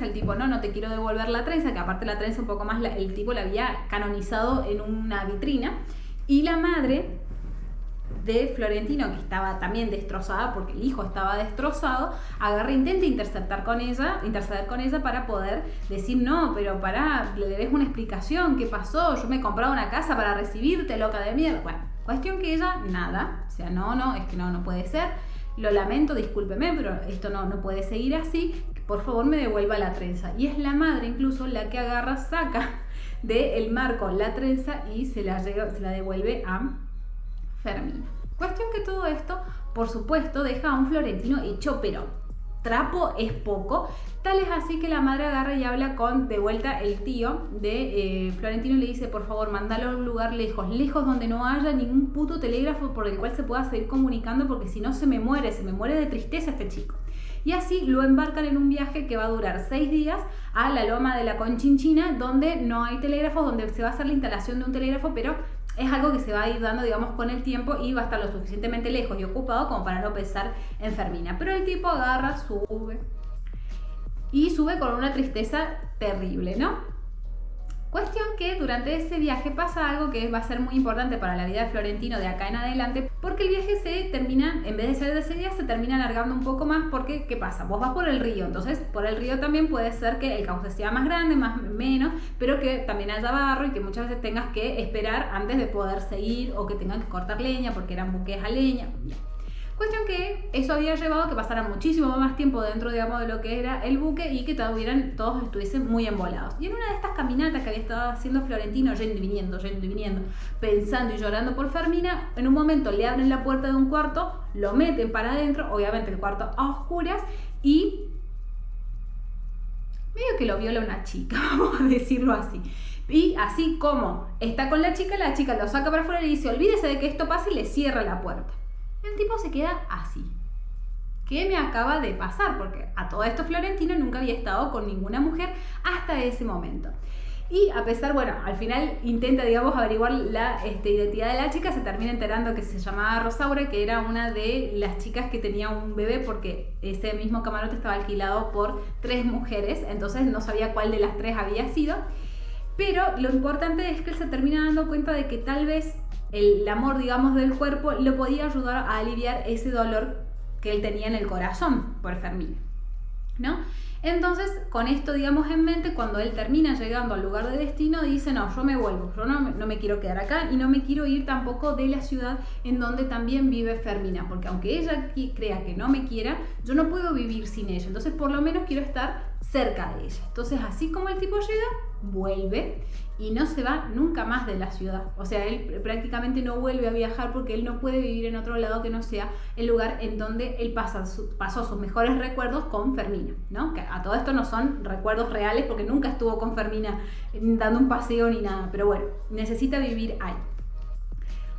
El tipo, no te quiero devolver la trenza, que aparte la trenza un poco más, el tipo la había canonizado en una vitrina. Y la madre de Florentino, que estaba también destrozada porque el hijo estaba destrozado, agarra e intenta interceder con ella para poder decir, no, pero pará, le debes una explicación, ¿qué pasó? Yo me he comprado una casa para recibirte, loca de mierda. Bueno, cuestión que ella, nada, o sea, no, es que no puede ser, lo lamento, discúlpeme, pero esto no puede seguir así, por favor me devuelva la trenza. Y es la madre incluso la que agarra, saca del marco la trenza y se la devuelve a Fermina. Cuestión que todo esto, por supuesto, deja a un Florentino hecho, pero trapo es poco. Tal es así que la madre agarra y habla de vuelta el tío de Florentino y le dice, por favor, mándalo a un lugar lejos donde no haya ningún puto telégrafo por el cual se pueda seguir comunicando, porque si no se me muere de tristeza este chico. Y así lo embarcan en un viaje que va a durar 6 días a la loma de la Conchinchina, donde no hay telégrafos, donde se va a hacer la instalación de un telégrafo, pero es algo que se va a ir dando, digamos, con el tiempo, y va a estar lo suficientemente lejos y ocupado como para no pensar en Fermina. Pero el tipo agarra, sube con una tristeza terrible, ¿no? Cuestión que durante ese viaje pasa algo que va a ser muy importante para la vida de Florentino de acá en adelante, porque el viaje se termina, en vez de ser de ese día, se termina alargando un poco más, porque ¿qué pasa? Vos vas por el río, entonces por el río también puede ser que el cauce sea más grande, menos, pero que también haya barro y que muchas veces tengas que esperar antes de poder seguir, o que tengan que cortar leña porque eran buques a leña. Cuestión que eso había llevado a que pasara muchísimo más tiempo dentro, digamos, de lo que era el buque y que todos estuviesen muy embolados. Y en una de estas caminatas que había estado haciendo Florentino, yendo y viniendo, pensando y llorando por Fermina, en un momento le abren la puerta de un cuarto, lo meten para adentro, obviamente el cuarto a oscuras, y medio que lo viola una chica, vamos a decirlo así. Y así como está con la chica lo saca para afuera y le dice: olvídese de que esto pase, y le cierra la puerta. El tipo se queda así. ¿Qué me acaba de pasar? Porque a todo esto Florentino nunca había estado con ninguna mujer hasta ese momento. Y a pesar, bueno, al final intenta, digamos, averiguar la identidad de la chica, se termina enterando que se llamaba Rosaura, que era una de las chicas que tenía un bebé, porque ese mismo camarote estaba alquilado por 3 mujeres, entonces no sabía cuál de las 3 había sido. Pero lo importante es que él se termina dando cuenta de que tal vez el amor, digamos, del cuerpo lo podía ayudar a aliviar ese dolor que él tenía en el corazón por Fermina, ¿no? Entonces, con esto, digamos, en mente, cuando él termina llegando al lugar de destino, dice: no, yo me vuelvo, yo no me quiero quedar acá y no me quiero ir tampoco de la ciudad en donde también vive Fermina, porque aunque ella crea que no me quiera, yo no puedo vivir sin ella, entonces por lo menos quiero estar cerca de ella. Entonces, así como el tipo llega, vuelve y no se va nunca más de la ciudad. O sea, él prácticamente no vuelve a viajar porque él no puede vivir en otro lado que no sea el lugar en donde él pasó sus mejores recuerdos con Fermina, ¿no? Que a todo esto no son recuerdos reales porque nunca estuvo con Fermina dando un paseo ni nada, pero bueno, necesita vivir ahí.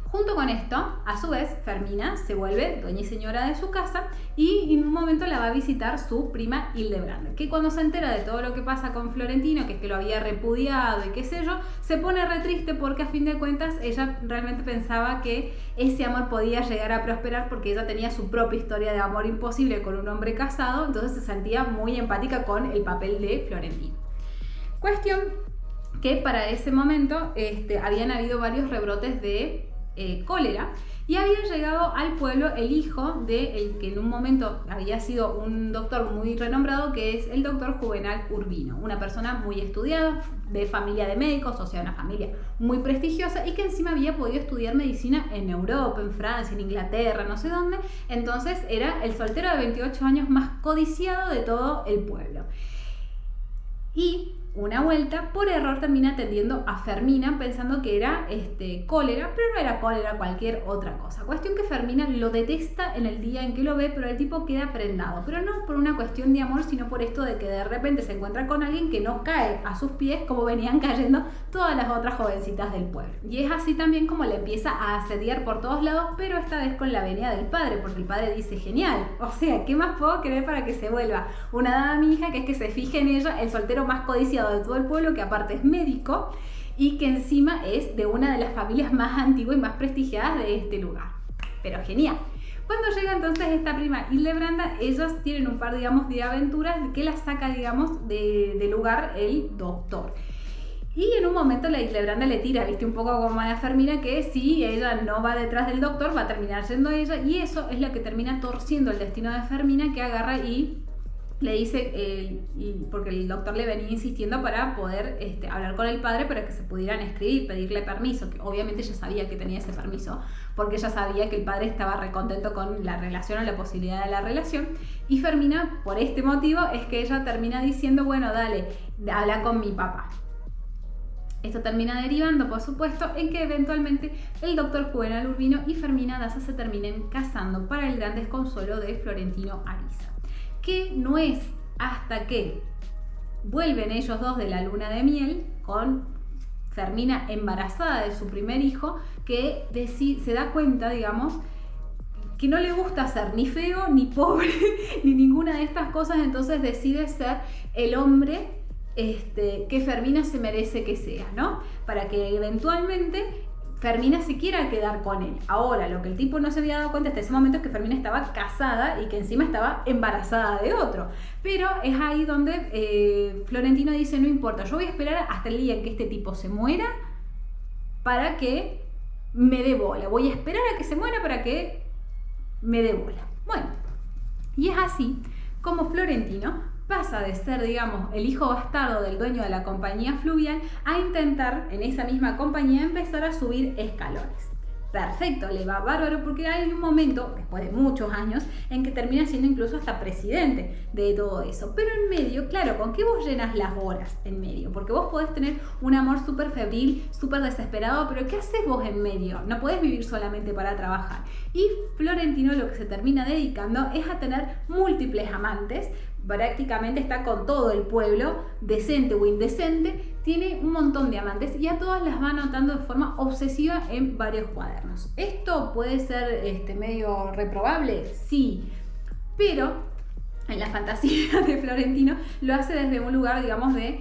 Junto con esto, a su vez, Fermina se vuelve dueña y señora de su casa y en un momento la va a visitar su prima Hildebranda, que cuando se entera de todo lo que pasa con Florentino, que es que lo había repudiado y qué sé yo, se pone re triste porque a fin de cuentas ella realmente pensaba que ese amor podía llegar a prosperar porque ella tenía su propia historia de amor imposible con un hombre casado, entonces se sentía muy empática con el papel de Florentino. Cuestión que para ese momento habían habido varios rebrotes de cólera y había llegado al pueblo el hijo de el que en un momento había sido un doctor muy renombrado, que es el doctor Juvenal Urbino, una persona muy estudiada, de familia de médicos, o sea, una familia muy prestigiosa y que encima había podido estudiar medicina en Europa, en Francia, en Inglaterra, no sé dónde. Entonces era el soltero de 28 años más codiciado de todo el pueblo. Y una vuelta, por error, termina atendiendo a Fermina pensando que era cólera, pero no era cólera, cualquier otra cosa. Cuestión que Fermina lo detesta en el día en que lo ve, pero el tipo queda prendado, pero no por una cuestión de amor, sino por esto de que de repente se encuentra con alguien que no cae a sus pies como venían cayendo todas las otras jovencitas del pueblo. Y es así también como le empieza a asediar por todos lados, pero esta vez con la venia del padre, porque el padre dice: genial, o sea, ¿qué más puedo querer para que se vuelva una dama mi hija, que es que se fije en ella, el soltero más codiciado de todo el pueblo, que aparte es médico y que encima es de una de las familias más antiguas y más prestigiadas de este lugar? Pero genial. Cuando llega entonces esta prima Hildebranda, ellos tienen un par, digamos, de aventuras que la saca, digamos, de lugar el doctor. Y en un momento la Hildebranda le tira, viste, un poco como a la Fermina, que si ella no va detrás del doctor, va a terminar yendo ella, y eso es lo que termina torciendo el destino de Fermina, que agarra y le dice, porque el doctor le venía insistiendo para poder hablar con el padre para que se pudieran escribir, pedirle permiso, que obviamente ella sabía que tenía ese permiso, porque ella sabía que el padre estaba recontento con la relación o la posibilidad de la relación. Y Fermina, por este motivo, es que ella termina diciendo: bueno, dale, habla con mi papá. Esto termina derivando, por supuesto, en que eventualmente el doctor Juvenal Urbino y Fermina Daza se terminen casando, para el gran desconsuelo de Florentino Ariza. Que no es hasta que vuelven ellos dos de la luna de miel, con Fermina embarazada de su primer hijo, que se da cuenta, digamos, que no le gusta ser ni feo, ni pobre, ni ninguna de estas cosas. Entonces decide ser el hombre que Fermina se merece que sea, ¿no? Para que eventualmente Fermina se quiera quedar con él. Ahora, lo que el tipo no se había dado cuenta hasta ese momento es que Fermina estaba casada y que encima estaba embarazada de otro. Pero es ahí donde Florentino dice, no importa, yo voy a esperar hasta el día en que este tipo se muera para que me dé bola. Voy a esperar a que se muera para que me dé bola. Bueno, y es así como Florentino pasa de ser, digamos, el hijo bastardo del dueño de la compañía fluvial a intentar en esa misma compañía empezar a subir escalones. Perfecto, le va bárbaro porque hay un momento, después de muchos años, en que termina siendo incluso hasta presidente de todo eso. Pero en medio, claro, ¿con qué vos llenas las horas en medio? Porque vos podés tener un amor súper febril, súper desesperado, pero ¿qué haces vos en medio? No podés vivir solamente para trabajar. Y Florentino lo que se termina dedicando es a tener múltiples amantes. Prácticamente está con todo el pueblo, decente o indecente, tiene un montón de amantes y a todas las va anotando de forma obsesiva en varios cuadernos. ¿Esto puede ser medio reprobable? Sí, pero en la fantasía de Florentino lo hace desde un lugar, digamos, de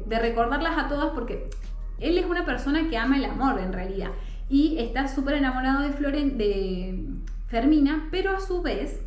recordarlas a todas, porque él es una persona que ama el amor en realidad y está súper enamorado de Fermina, pero a su vez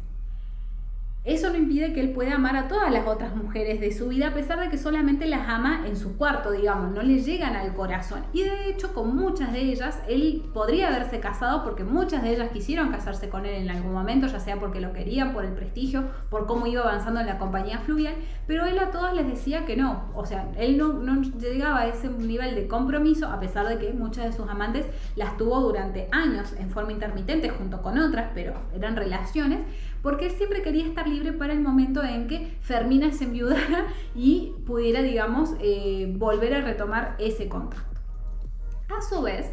eso no impide que él pueda amar a todas las otras mujeres de su vida, a pesar de que solamente las ama en su cuarto, digamos, no le llegan al corazón. Y de hecho, con muchas de ellas, él podría haberse casado porque muchas de ellas quisieron casarse con él en algún momento, ya sea porque lo querían, por el prestigio, por cómo iba avanzando en la compañía fluvial, pero él a todas les decía que no. O sea, él no llegaba a ese nivel de compromiso, a pesar de que muchas de sus amantes las tuvo durante años en forma intermitente junto con otras, pero eran relaciones, porque él siempre quería estar libre para el momento en que Fermina se enviudara y pudiera, digamos, volver a retomar ese contacto. A su vez,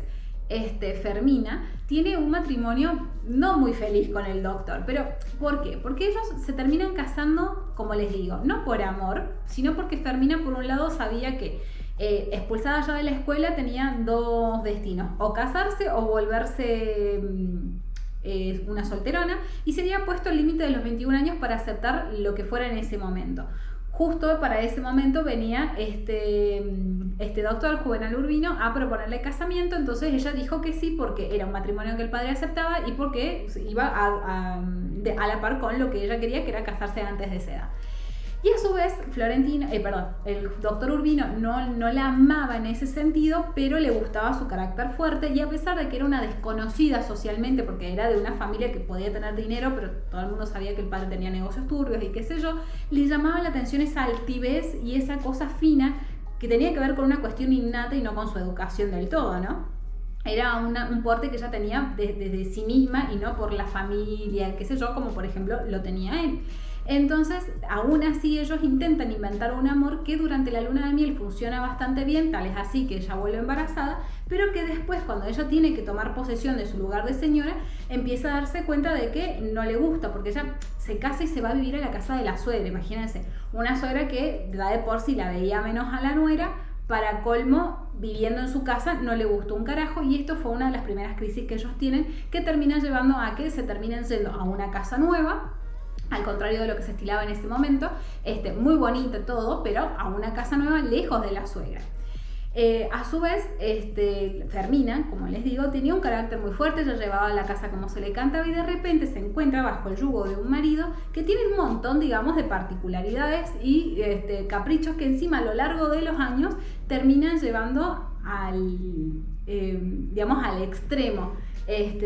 Fermina tiene un matrimonio no muy feliz con el doctor. ¿Pero por qué? Porque ellos se terminan casando, como les digo, no por amor, sino porque Fermina, por un lado, sabía que expulsada ya de la escuela tenía dos destinos: o casarse o volverse una solterona, y se había puesto el límite de los 21 años para aceptar lo que fuera en ese momento. Justo para ese momento venía este doctor Juvenal Urbino a proponerle casamiento, entonces ella dijo que sí porque era un matrimonio que el padre aceptaba y porque iba a la par con lo que ella quería, que era casarse antes de esa edad. Y a su vez, el doctor Urbino no la amaba en ese sentido, pero le gustaba su carácter fuerte, y a pesar de que era una desconocida socialmente, porque era de una familia que podía tener dinero, pero todo el mundo sabía que el padre tenía negocios turbios y qué sé yo, le llamaba la atención esa altivez y esa cosa fina que tenía que ver con una cuestión innata y no con su educación del todo, ¿no? Era un porte que ella tenía desde sí misma y no por la familia, qué sé yo, como por ejemplo lo tenía él. Entonces, aún así, ellos intentan inventar un amor que durante la luna de miel funciona bastante bien, tal es así que ella vuelve embarazada, pero que después, cuando ella tiene que tomar posesión de su lugar de señora, empieza a darse cuenta de que no le gusta, porque ella se casa y se va a vivir a la casa de la suegra. Imagínense, una suegra que ya de por sí la veía menos a la nuera, para colmo, viviendo en su casa no le gustó un carajo, y esto fue una de las primeras crisis que ellos tienen, que termina llevando a que se terminen yendo a una casa nueva, al contrario de lo que se estilaba en ese momento, muy bonito todo, pero a una casa nueva lejos de la suegra. A su vez, Fermina, como les digo, tenía un carácter muy fuerte, ella llevaba la casa como se le cantaba, y de repente se encuentra bajo el yugo de un marido que tiene un montón, digamos, de particularidades y caprichos que encima a lo largo de los años terminan llevando al extremo,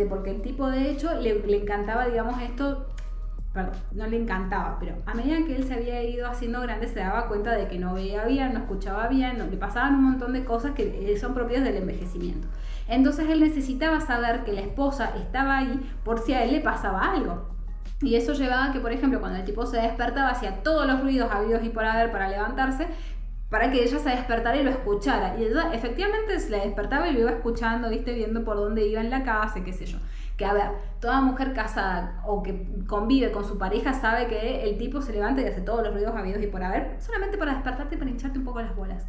porque el tipo de hecho le encantaba, digamos, esto. Perdón, no le encantaba, pero a medida que él se había ido haciendo grande se daba cuenta de que no veía bien, no escuchaba bien, le pasaban un montón de cosas que son propias del envejecimiento. Entonces él necesitaba saber que la esposa estaba ahí por si a él le pasaba algo. Y eso llevaba a que, por ejemplo, cuando el tipo se despertaba, hacía todos los ruidos habidos y por haber para levantarse, para que ella se despertara y lo escuchara. Y ella efectivamente se le despertaba y lo iba escuchando, viendo por dónde iba en la casa, qué sé yo. Que a ver, toda mujer casada o que convive con su pareja sabe que el tipo se levanta y hace todos los ruidos habidos y por haber, solamente para despertarte y para hincharte un poco las bolas.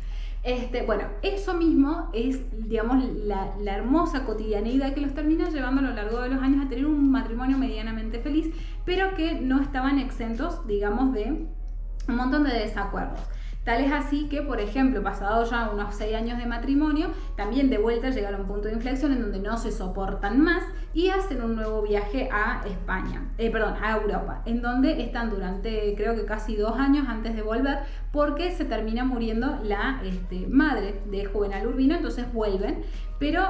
Bueno, eso mismo es, digamos, la hermosa cotidianidad que los termina llevando a lo largo de los años a tener un matrimonio medianamente feliz, pero que no estaban exentos, digamos, de un montón de desacuerdos. Tal es así que, por ejemplo, pasado ya unos 6 años de matrimonio, también de vuelta llegaron a un punto de inflexión en donde no se soportan más y hacen un nuevo viaje a a Europa, en donde están durante creo que casi 2 años antes de volver, porque se termina muriendo la madre de Juvenal Urbino, entonces vuelven, pero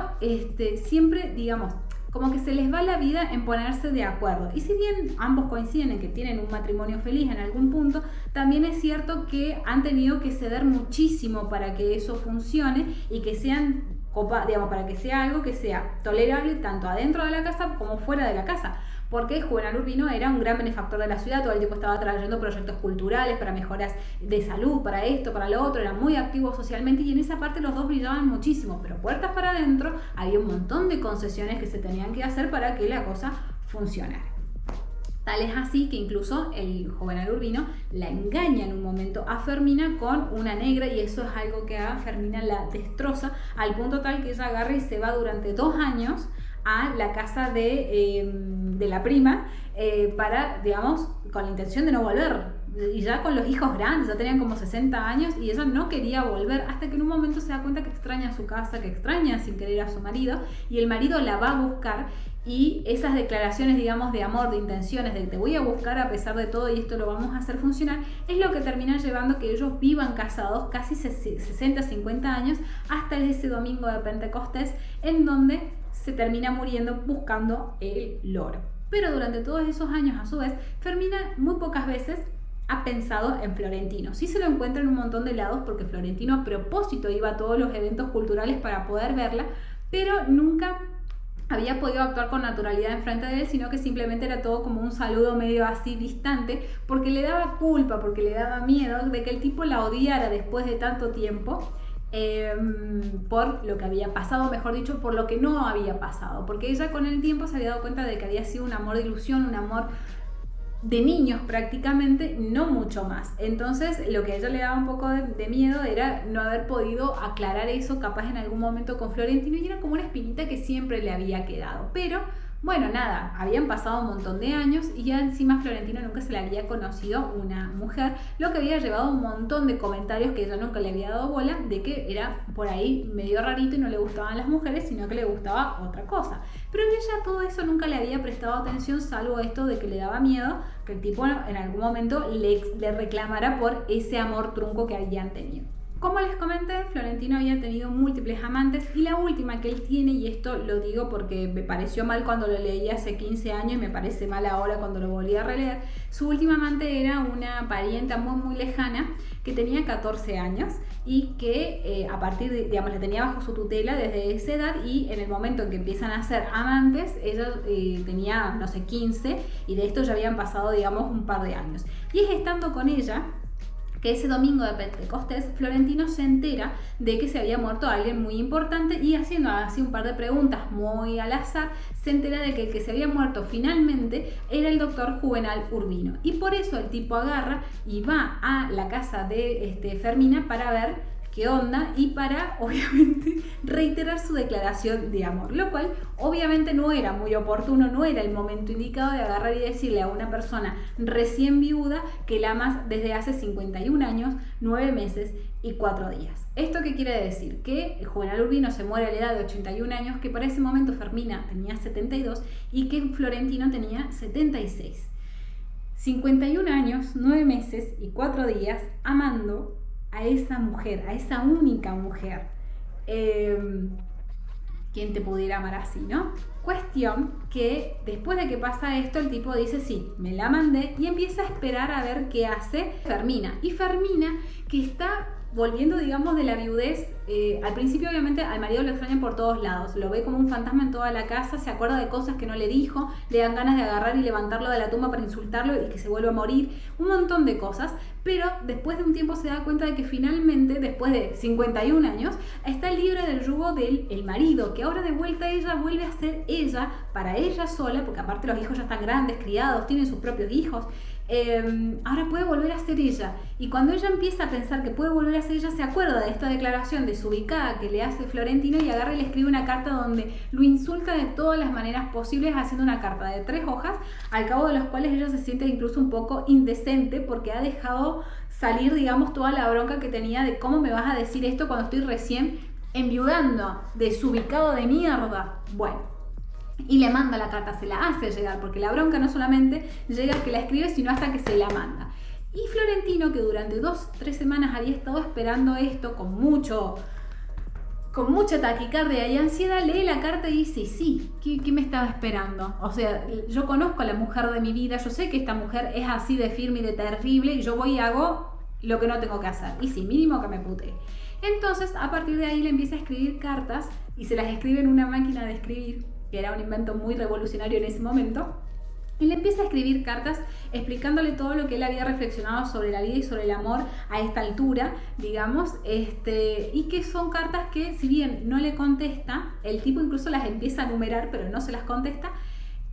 siempre, digamos, como que se les va la vida en ponerse de acuerdo. Y si bien ambos coinciden en que tienen un matrimonio feliz en algún punto, también es cierto que han tenido que ceder muchísimo para que eso funcione y que sean, digamos, para que sea algo que sea tolerable tanto adentro de la casa como fuera de la casa. Porque Juvenal Urbino era un gran benefactor de la ciudad, todo el tiempo estaba trayendo proyectos culturales para mejoras de salud, para esto, para lo otro, era muy activo socialmente y en esa parte los dos brillaban muchísimo, pero puertas para adentro había un montón de concesiones que se tenían que hacer para que la cosa funcionara. Tal es así que incluso el Juvenal Urbino la engaña en un momento a Fermina con una negra y eso es algo que a Fermina la destroza al punto tal que ella agarra y se va durante 2 años a la casa de la prima para, digamos, con la intención de no volver. Y ya con los hijos grandes, ya tenían como 60 años y ella no quería volver hasta que en un momento se da cuenta que extraña su casa, que extraña sin querer a su marido y el marido la va a buscar y esas declaraciones, digamos, de amor, de intenciones, de te voy a buscar a pesar de todo y esto lo vamos a hacer funcionar, es lo que termina llevando a que ellos vivan casados casi 60, 50 años hasta ese domingo de Pentecostés en donde se termina muriendo buscando el loro. Pero durante todos esos años, a su vez, Fermina muy pocas veces ha pensado en Florentino. Sí se lo encuentra en un montón de lados porque Florentino a propósito iba a todos los eventos culturales para poder verla, pero nunca había podido actuar con naturalidad enfrente de él, sino que simplemente era todo como un saludo medio así distante, porque le daba culpa, porque le daba miedo de que el tipo la odiara después de tanto tiempo. Por lo que había pasado, mejor dicho, por lo que no había pasado, porque ella con el tiempo se había dado cuenta de que había sido un amor de ilusión, un amor de niños prácticamente, no mucho más. Entonces lo que a ella le daba un poco de miedo era no haber podido aclarar eso capaz en algún momento con Florentino y era como una espinita que siempre le había quedado, pero bueno, nada, habían pasado un montón de años y ya encima Florentino nunca se le había conocido una mujer, lo que había llevado un montón de comentarios que ella nunca le había dado bola, de que era por ahí medio rarito y no le gustaban las mujeres, sino que le gustaba otra cosa. Pero ella todo eso nunca le había prestado atención, salvo esto de que le daba miedo que el tipo en algún momento le reclamara por ese amor trunco que habían tenido. Como les comenté, Florentino había tenido múltiples amantes y la última que él tiene, y esto lo digo porque me pareció mal cuando lo leí hace 15 años y me parece mal ahora cuando lo volví a releer, su última amante era una parienta muy lejana que tenía 14 años y que a partir de, digamos, la tenía bajo su tutela desde esa edad y en el momento en que empiezan a ser amantes, ella tenía, no sé, 15 y de esto ya habían pasado, digamos, un par de años. Y es estando con ella que ese domingo de Pentecostés Florentino se entera de que se había muerto alguien muy importante y haciendo así un par de preguntas muy al azar se entera de que el que se había muerto finalmente era el doctor Juvenal Urbino y por eso el tipo agarra y va a la casa de Fermina para ver qué onda y para obviamente reiterar su declaración de amor, lo cual obviamente no era muy oportuno, no era el momento indicado de agarrar y decirle a una persona recién viuda que la amas desde hace 51 años, 9 meses y 4 días. ¿Esto qué quiere decir? Que Juvenal Urbino se muere a la edad de 81 años, que para ese momento Fermina tenía 72 y que Florentino tenía 76. 51 años, 9 meses y 4 días amando a esa mujer, a esa única mujer. ¿Quién te pudiera amar así, no? Cuestión que después de que pasa esto, el tipo dice, sí, me la mandé y empieza a esperar a ver qué hace Fermina. Y Fermina, que está volviendo, digamos, de la viudez, al principio obviamente al marido lo extrañan por todos lados, lo ve como un fantasma en toda la casa, se acuerda de cosas que no le dijo, le dan ganas de agarrar y levantarlo de la tumba para insultarlo y que se vuelva a morir, un montón de cosas, pero después de un tiempo se da cuenta de que finalmente, después de 51 años, está libre del yugo del marido, que ahora de vuelta ella vuelve a ser ella, para ella sola, porque aparte los hijos ya están grandes, criados, tienen sus propios hijos, ahora puede volver a ser ella. Y cuando ella empieza a pensar que puede volver a ser ella, se acuerda de esta declaración desubicada que le hace Florentino y agarra y le escribe una carta donde lo insulta de todas las maneras posibles, haciendo una carta de 3 hojas, al cabo de los cuales ella se siente incluso un poco indecente porque ha dejado salir, digamos, toda la bronca que tenía de cómo me vas a decir esto cuando estoy recién enviudando, desubicado de mierda. Bueno. Y le manda la carta, se la hace llegar, porque la bronca no solamente llega a que la escribe, sino hasta que se la manda. Y Florentino, que durante 2-3 semanas había estado esperando esto con mucha taquicardia y ansiedad, lee la carta y dice, sí, ¿qué me estaba esperando? O sea, yo conozco a la mujer de mi vida, yo sé que esta mujer es así de firme y de terrible, y yo voy y hago lo que no tengo que hacer. Y sí, mínimo que me putee. Entonces, a partir de ahí le empieza a escribir cartas y se las escribe en una máquina de escribir, que era un invento muy revolucionario en ese momento, y le empieza a escribir cartas explicándole todo lo que él había reflexionado sobre la vida y sobre el amor a esta altura, digamos, y que son cartas que, si bien no le contesta, el tipo incluso las empieza a numerar, pero no se las contesta,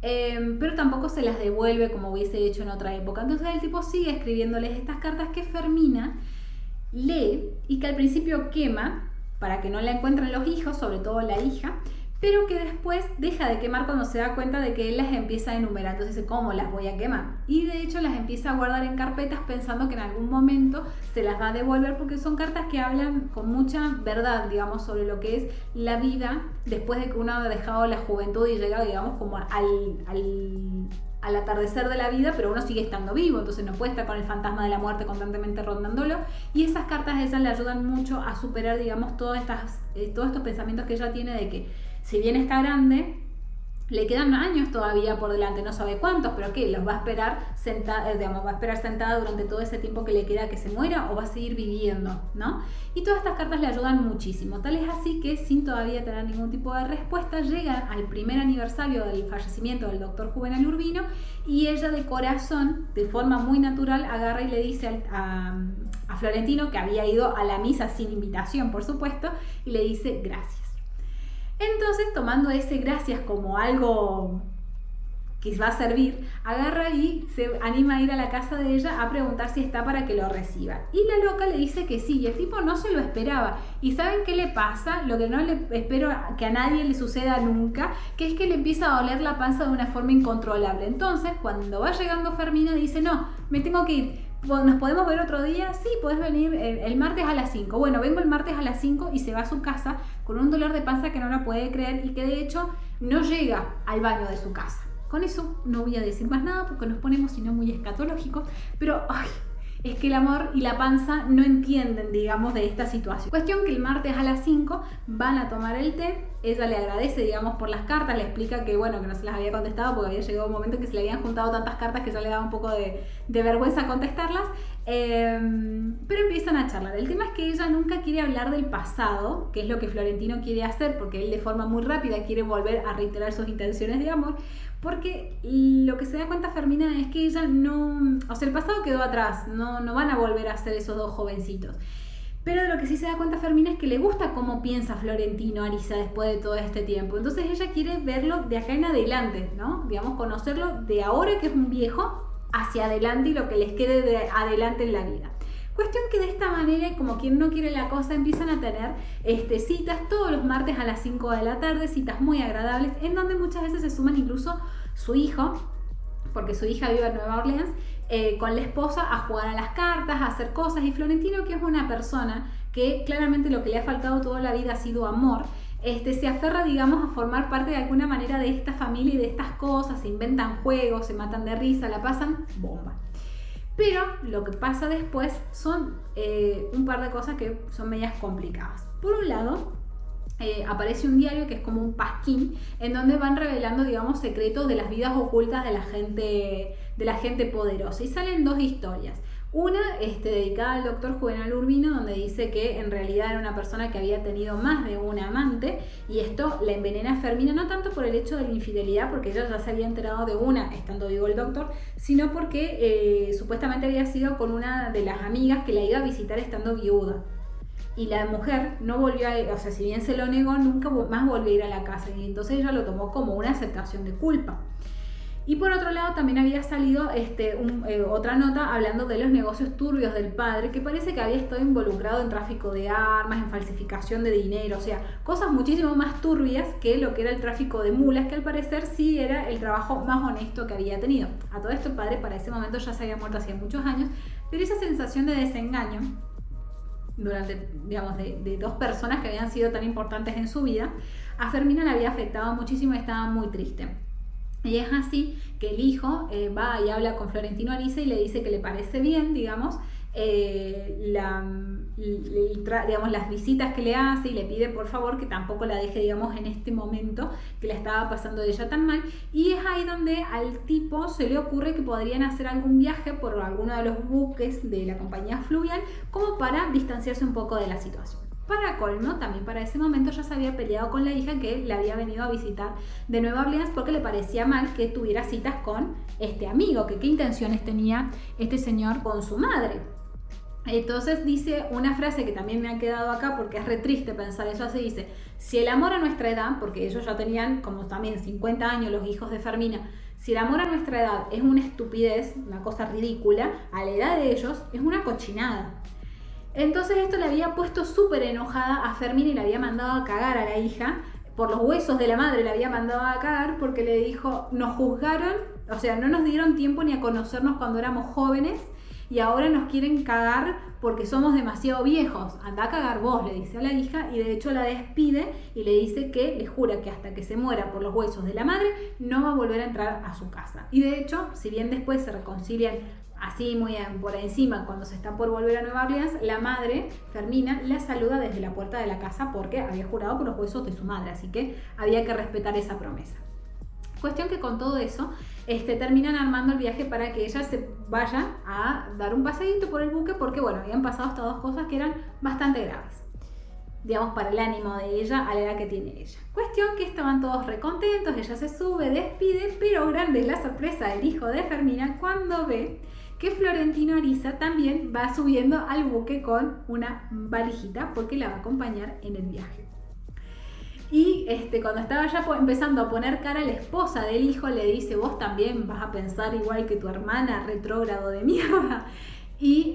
pero tampoco se las devuelve como hubiese hecho en otra época. Entonces el tipo sigue escribiéndoles estas cartas que Fermina lee y que al principio quema para que no la encuentren los hijos, sobre todo la hija, pero que después deja de quemar cuando se da cuenta de que él las empieza a enumerar. Entonces dice, ¿cómo las voy a quemar? Y de hecho las empieza a guardar en carpetas pensando que en algún momento se las va a devolver, porque son cartas que hablan con mucha verdad, digamos, sobre lo que es la vida después de que uno ha dejado la juventud y llega, digamos, como al atardecer de la vida, pero uno sigue estando vivo, entonces no puede estar con el fantasma de la muerte constantemente rondándolo, y esas cartas esas le ayudan mucho a superar, digamos, todos estos pensamientos que ella tiene de que si bien está grande, le quedan años todavía por delante, no sabe cuántos, pero ¿qué? ¿Los va a esperar sentada durante todo ese tiempo que le queda que se muera, o va a seguir viviendo, ¿no? Y todas estas cartas le ayudan muchísimo, tal es así que, sin todavía tener ningún tipo de respuesta, llegan al primer aniversario del fallecimiento del doctor Juvenal Urbino, y ella, de corazón, de forma muy natural, agarra y le dice a Florentino, que había ido a la misa sin invitación, por supuesto, y le dice gracias. Entonces, tomando ese gracias como algo que va a servir, agarra y se anima a ir a la casa de ella a preguntar si está para que lo reciba. Y la loca le dice que sí, y el tipo no se lo esperaba. ¿Y saben qué le pasa? Lo que no le espero que a nadie le suceda nunca, que es que le empieza a doler la panza de una forma incontrolable. Entonces, cuando va llegando Fermina, dice, no, me tengo que ir. ¿Nos podemos ver otro día? Sí, podés venir el martes a las 5. Bueno, vengo el martes a las 5, y se va a su casa con un dolor de panza que no la puede creer y que de hecho no llega al baño de su casa. Con eso no voy a decir más nada porque nos ponemos sino muy escatológicos, pero es que el amor y la panza no entienden, digamos, de esta situación. Cuestión que el martes a las 5 van a tomar el té. Ella le agradece, digamos, por las cartas, le explica que, bueno, que no se las había contestado porque había llegado un momento que se le habían juntado tantas cartas que ya le daba un poco de vergüenza contestarlas, pero empiezan a charlar. El tema es que ella nunca quiere hablar del pasado, que es lo que Florentino quiere hacer, porque él de forma muy rápida quiere volver a reiterar sus intenciones de amor, porque lo que se da cuenta Fermina es que ella no, o sea, el pasado quedó atrás, no van a volver a ser esos dos jovencitos. Pero de lo que sí se da cuenta Fermina es que le gusta cómo piensa Florentino Ariza después de todo este tiempo. Entonces ella quiere verlo de acá en adelante, ¿no? Digamos, conocerlo de ahora que es un viejo hacia adelante y lo que les quede de adelante en la vida. Cuestión que de esta manera, como quien no quiere la cosa, empiezan a tener citas todos los martes a las 5 de la tarde, citas muy agradables, en donde muchas veces se suman incluso su hijo, porque su hija vive en Nueva Orleans, con la esposa a jugar a las cartas, a hacer cosas, y Florentino, que es una persona que claramente lo que le ha faltado toda la vida ha sido amor, se aferra, digamos, a formar parte de alguna manera de esta familia y de estas cosas, se inventan juegos, se matan de risa, la pasan bomba. Pero lo que pasa después son un par de cosas que son medias complicadas. Por un lado, aparece un diario que es como un pasquín, en donde van revelando, digamos, secretos de las vidas ocultas de la gente poderosa, y salen dos historias. Una dedicada al doctor Juvenal Urbino, donde dice que en realidad era una persona que había tenido más de un amante, y esto la envenena a Fermina, no tanto por el hecho de la infidelidad, porque ella ya se había enterado de una estando vivo el doctor, sino porque supuestamente había sido con una de las amigas que la iba a visitar estando viuda. Y la mujer no volvió a ir, o sea, si bien se lo negó, nunca más volvió a ir a la casa, y entonces ella lo tomó como una aceptación de culpa. Y por otro lado también había salido otra nota hablando de los negocios turbios del padre, que parece que había estado involucrado en tráfico de armas, en falsificación de dinero, o sea, cosas muchísimo más turbias que lo que era el tráfico de mulas, que al parecer sí era el trabajo más honesto que había tenido. A todo esto el padre para ese momento ya se había muerto hacía muchos años, pero esa sensación de desengaño durante, digamos, de dos personas que habían sido tan importantes en su vida, a Fermina le había afectado muchísimo y estaba muy triste. Y es así que el hijo va y habla con Florentino Ariza y le dice que le parece bien, digamos, las visitas que le hace, y le pide por favor que tampoco la deje, digamos, en este momento que la estaba pasando de ella tan mal. Y es ahí donde al tipo se le ocurre que podrían hacer algún viaje por alguno de los buques de la compañía fluvial como para distanciarse un poco de la situación. Para colmo, también para ese momento ya se había peleado con la hija que le había venido a visitar de Nueva Orleans porque le parecía mal que tuviera citas con este amigo, que qué intenciones tenía este señor con su madre. Entonces dice una frase que también me ha quedado acá porque es re triste pensar eso así, dice: si el amor a nuestra edad, porque ellos ya tenían como también 50 años los hijos de Fermina, si el amor a nuestra edad es una estupidez, una cosa ridícula, a la edad de ellos es una cochinada. Entonces esto le había puesto súper enojada a Fermina y le había mandado a cagar a la hija, por los huesos de la madre le había mandado a cagar porque le dijo: nos juzgaron, o sea, no nos dieron tiempo ni a conocernos cuando éramos jóvenes y ahora nos quieren cagar porque somos demasiado viejos. Anda a cagar vos, le dice a la hija, y de hecho la despide y le dice que le jura que hasta que se muera por los huesos de la madre no va a volver a entrar a su casa. Y de hecho, si bien después se reconcilian así muy por encima cuando se está por volver a Nueva Orleans, la madre, Fermina, la saluda desde la puerta de la casa porque había jurado por los huesos de su madre, así que había que respetar esa promesa. Cuestión que con todo eso terminan armando el viaje para que ella se vaya a dar un paseíto por el buque porque, bueno, habían pasado estas dos cosas que eran bastante graves, digamos, para el ánimo de ella a la edad que tiene ella. Cuestión que estaban todos recontentos, ella se sube, despide, pero grande es la sorpresa del hijo de Fermina cuando ve que Florentino Ariza también va subiendo al buque con una valijita porque la va a acompañar en el viaje. Y cuando estaba ya empezando a poner cara, la esposa del hijo le dice: vos también vas a pensar igual que tu hermana, retrógrado de mierda. Y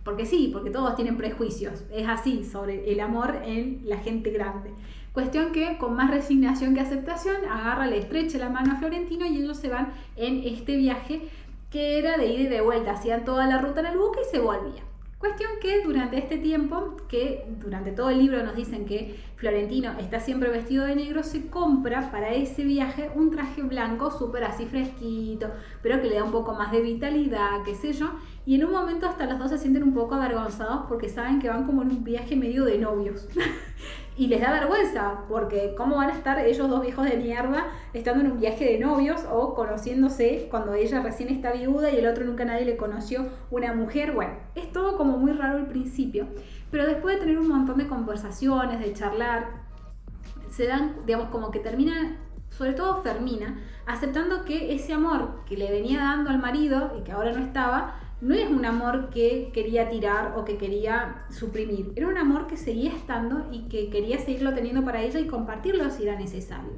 porque sí, porque todos tienen prejuicios, es así, sobre el amor en la gente grande. Cuestión que con más resignación que aceptación agarra, le estrecha la mano a Florentino y ellos se van en este viaje que era de ida y de vuelta, hacían toda la ruta en el buque y se volvían. Cuestión que durante este tiempo, que durante todo el libro nos dicen que Florentino está siempre vestido de negro, se compra para ese viaje un traje blanco súper así fresquito, pero que le da un poco más de vitalidad, qué sé yo, y en un momento hasta los dos se sienten un poco avergonzados porque saben que van como en un viaje medio de novios. Y les da vergüenza, porque ¿cómo van a estar ellos dos viejos de mierda estando en un viaje de novios o conociéndose cuando ella recién está viuda y el otro nunca nadie le conoció una mujer? Bueno, es todo como muy raro al principio, pero después de tener un montón de conversaciones, de charlar, se dan, digamos, como que termina, sobre todo Fermina, aceptando que ese amor que le venía dando al marido y que ahora no estaba, no es un amor que quería tirar o que quería suprimir, era un amor que seguía estando y que quería seguirlo teniendo para ella y compartirlo si era necesario.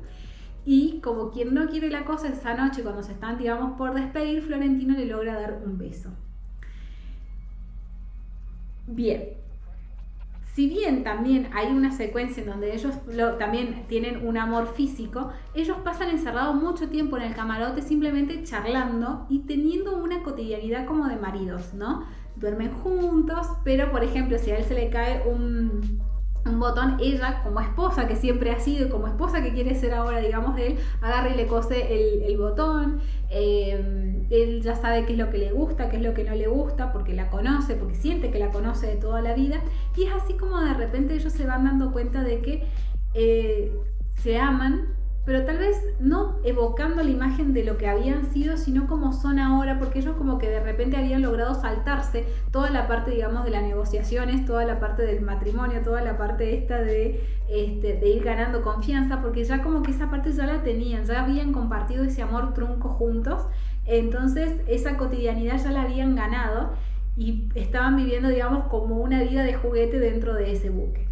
Y como quien no quiere la cosa, esa noche cuando se están, digamos, por despedir, Florentino le logra dar un beso. Bien, si bien también hay una secuencia en donde ellos también tienen un amor físico, ellos pasan encerrados mucho tiempo en el camarote simplemente charlando y teniendo una cotidianidad como de maridos, ¿no? Duermen juntos, pero por ejemplo si a él se le cae un botón, ella como esposa que siempre ha sido y como esposa que quiere ser ahora, digamos, de él, agarra y le cose el botón. Él ya sabe qué es lo que le gusta, qué es lo que no le gusta, porque la conoce, porque siente que la conoce de toda la vida, y es así como de repente ellos se van dando cuenta de que se aman, pero tal vez no evocando la imagen de lo que habían sido, sino como son ahora, porque ellos como que de repente habían logrado saltarse toda la parte, digamos, de las negociaciones, toda la parte del matrimonio, toda la parte esta de ir ganando confianza, porque ya como que esa parte ya la tenían, ya habían compartido ese amor trunco juntos, entonces esa cotidianidad ya la habían ganado y estaban viviendo, digamos, como una vida de juguete dentro de ese buque.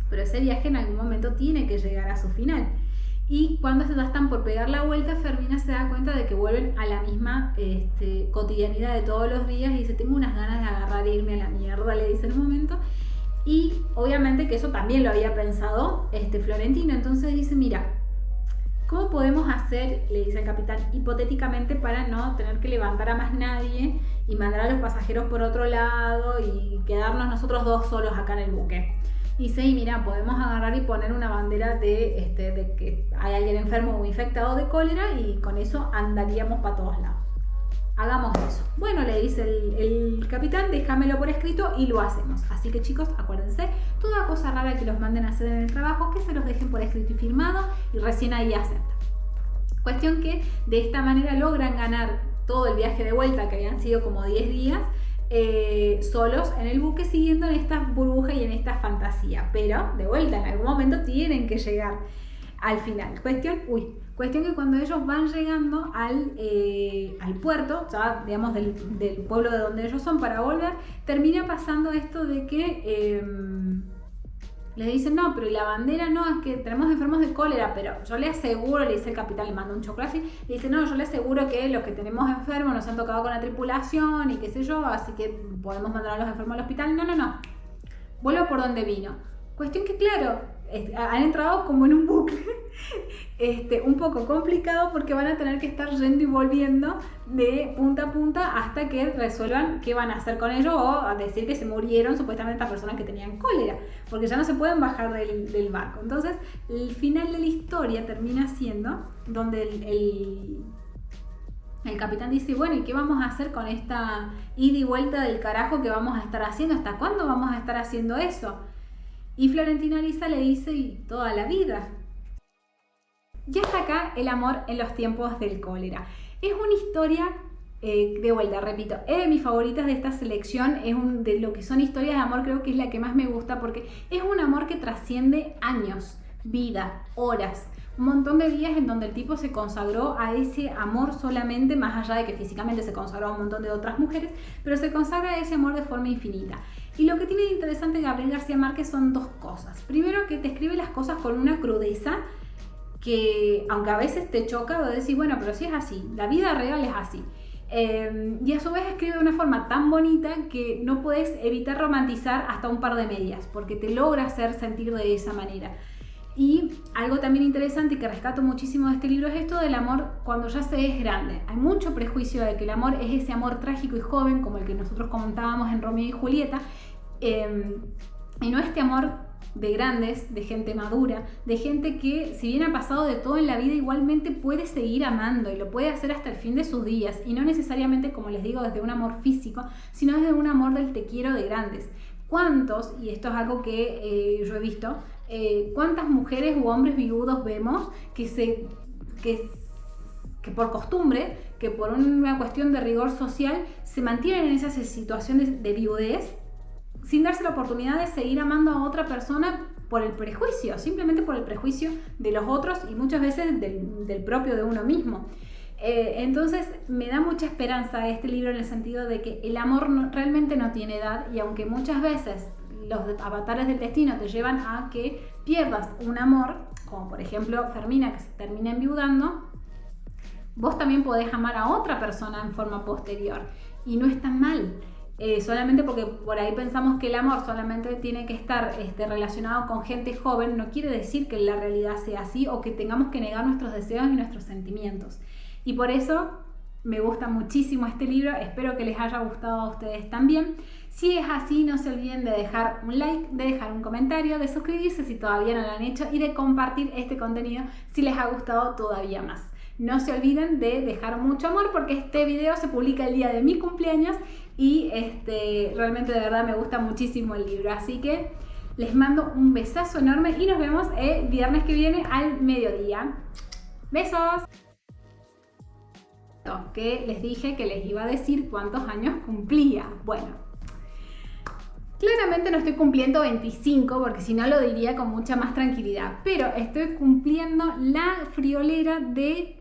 Pero ese viaje en algún momento tiene que llegar a su final. Y cuando ya están por pegar la vuelta, Fermina se da cuenta de que vuelven a la misma cotidianidad de todos los días y dice, tengo unas ganas de agarrar e irme a la mierda, le dice en un momento. Y obviamente que eso también lo había pensado Florentino, entonces dice, mira, ¿cómo podemos hacer, le dice el capitán, hipotéticamente para no tener que levantar a más nadie y mandar a los pasajeros por otro lado y quedarnos nosotros dos solos acá en el buque? Y dice, y mira, podemos agarrar y poner una bandera de que hay alguien enfermo o infectado de cólera y con eso andaríamos para todos lados. Hagamos eso. Bueno, le dice el capitán, déjamelo por escrito y lo hacemos. Así que chicos, acuérdense, toda cosa rara que los manden a hacer en el trabajo, que se los dejen por escrito y firmado y recién ahí aceptan. Cuestión que de esta manera logran ganar todo el viaje de vuelta, que habían sido como 10 días, solos en el buque siguiendo en esta burbuja y en esta fantasía. Pero de vuelta, en algún momento tienen que llegar al final. Cuestión que cuando ellos van llegando al puerto, ya digamos del pueblo de donde ellos son para volver, termina pasando esto de que les dicen, no, pero la bandera no, es que tenemos enfermos de cólera, pero yo le aseguro, le dice el capitán, le manda un chocolate, le dice, no, yo le aseguro que los que tenemos enfermos nos han tocado con la tripulación y qué sé yo, así que podemos mandar a los enfermos al hospital. No, vuelvo por donde vino. Cuestión que claro, han entrado como en un bucle un poco complicado porque van a tener que estar yendo y volviendo de punta a punta hasta que resuelvan qué van a hacer con ellos o a decir que se murieron supuestamente estas personas que tenían cólera, porque ya no se pueden bajar del barco. Entonces el final de la historia termina siendo donde el capitán dice, bueno, ¿y qué vamos a hacer con esta ida y vuelta del carajo que vamos a estar haciendo? ¿Hasta cuándo vamos a estar haciendo eso? Y Florentina Arisa le dice, y toda la vida. Ya está acá el amor en los tiempos del cólera. Es una historia, de vuelta, repito, es de mis favoritas de esta selección, de lo que son historias de amor, creo que es la que más me gusta porque es un amor que trasciende años, vida, horas, un montón de días en donde el tipo se consagró a ese amor solamente, más allá de que físicamente se consagró a un montón de otras mujeres, pero se consagra a ese amor de forma infinita. Y lo que tiene de interesante Gabriel García Márquez son dos cosas. Primero, que te escribe las cosas con una crudeza que, aunque a veces te choca, vos decís, bueno, pero si es así, la vida real es así. Y a su vez escribe de una forma tan bonita que no puedes evitar romantizar hasta un par de medias, porque te logra hacer sentir de esa manera. Y algo también interesante y que rescato muchísimo de este libro es esto del amor cuando ya se es grande. Hay mucho prejuicio de que el amor es ese amor trágico y joven, como el que nosotros comentábamos en Romeo y Julieta, y no este amor de grandes, de gente madura, de gente que si bien ha pasado de todo en la vida igualmente puede seguir amando y lo puede hacer hasta el fin de sus días, y no necesariamente, como les digo, desde un amor físico, sino desde un amor del te quiero de grandes. ¿Cuántos, y esto es algo que yo he visto, cuántas mujeres u hombres viudos vemos que por costumbre, que por una cuestión de rigor social, se mantienen en esas situaciones de viudez sin darse la oportunidad de seguir amando a otra persona por el prejuicio, simplemente por el prejuicio de los otros y muchas veces del propio de uno mismo. Entonces me da mucha esperanza este libro en el sentido de que el amor realmente no tiene edad, y aunque muchas veces los avatares del destino te llevan a que pierdas un amor, como por ejemplo Fermina, que se termina enviudando, vos también podés amar a otra persona en forma posterior y no está mal. Solamente porque por ahí pensamos que el amor solamente tiene que estar relacionado con gente joven, no quiere decir que la realidad sea así o que tengamos que negar nuestros deseos y nuestros sentimientos. Y por eso me gusta muchísimo este libro, espero que les haya gustado a ustedes también. Si es así, no se olviden de dejar un like, de dejar un comentario, de suscribirse si todavía no lo han hecho y de compartir este contenido si les ha gustado todavía más. No se olviden de dejar mucho amor porque este video se publica el día de mi cumpleaños y realmente de verdad me gusta muchísimo el libro. Así que les mando un besazo enorme y nos vemos el viernes que viene al mediodía. ¡Besos! Que les dije que les iba a decir cuántos años cumplía. Bueno, claramente no estoy cumpliendo 25 porque si no lo diría con mucha más tranquilidad, pero estoy cumpliendo la friolera de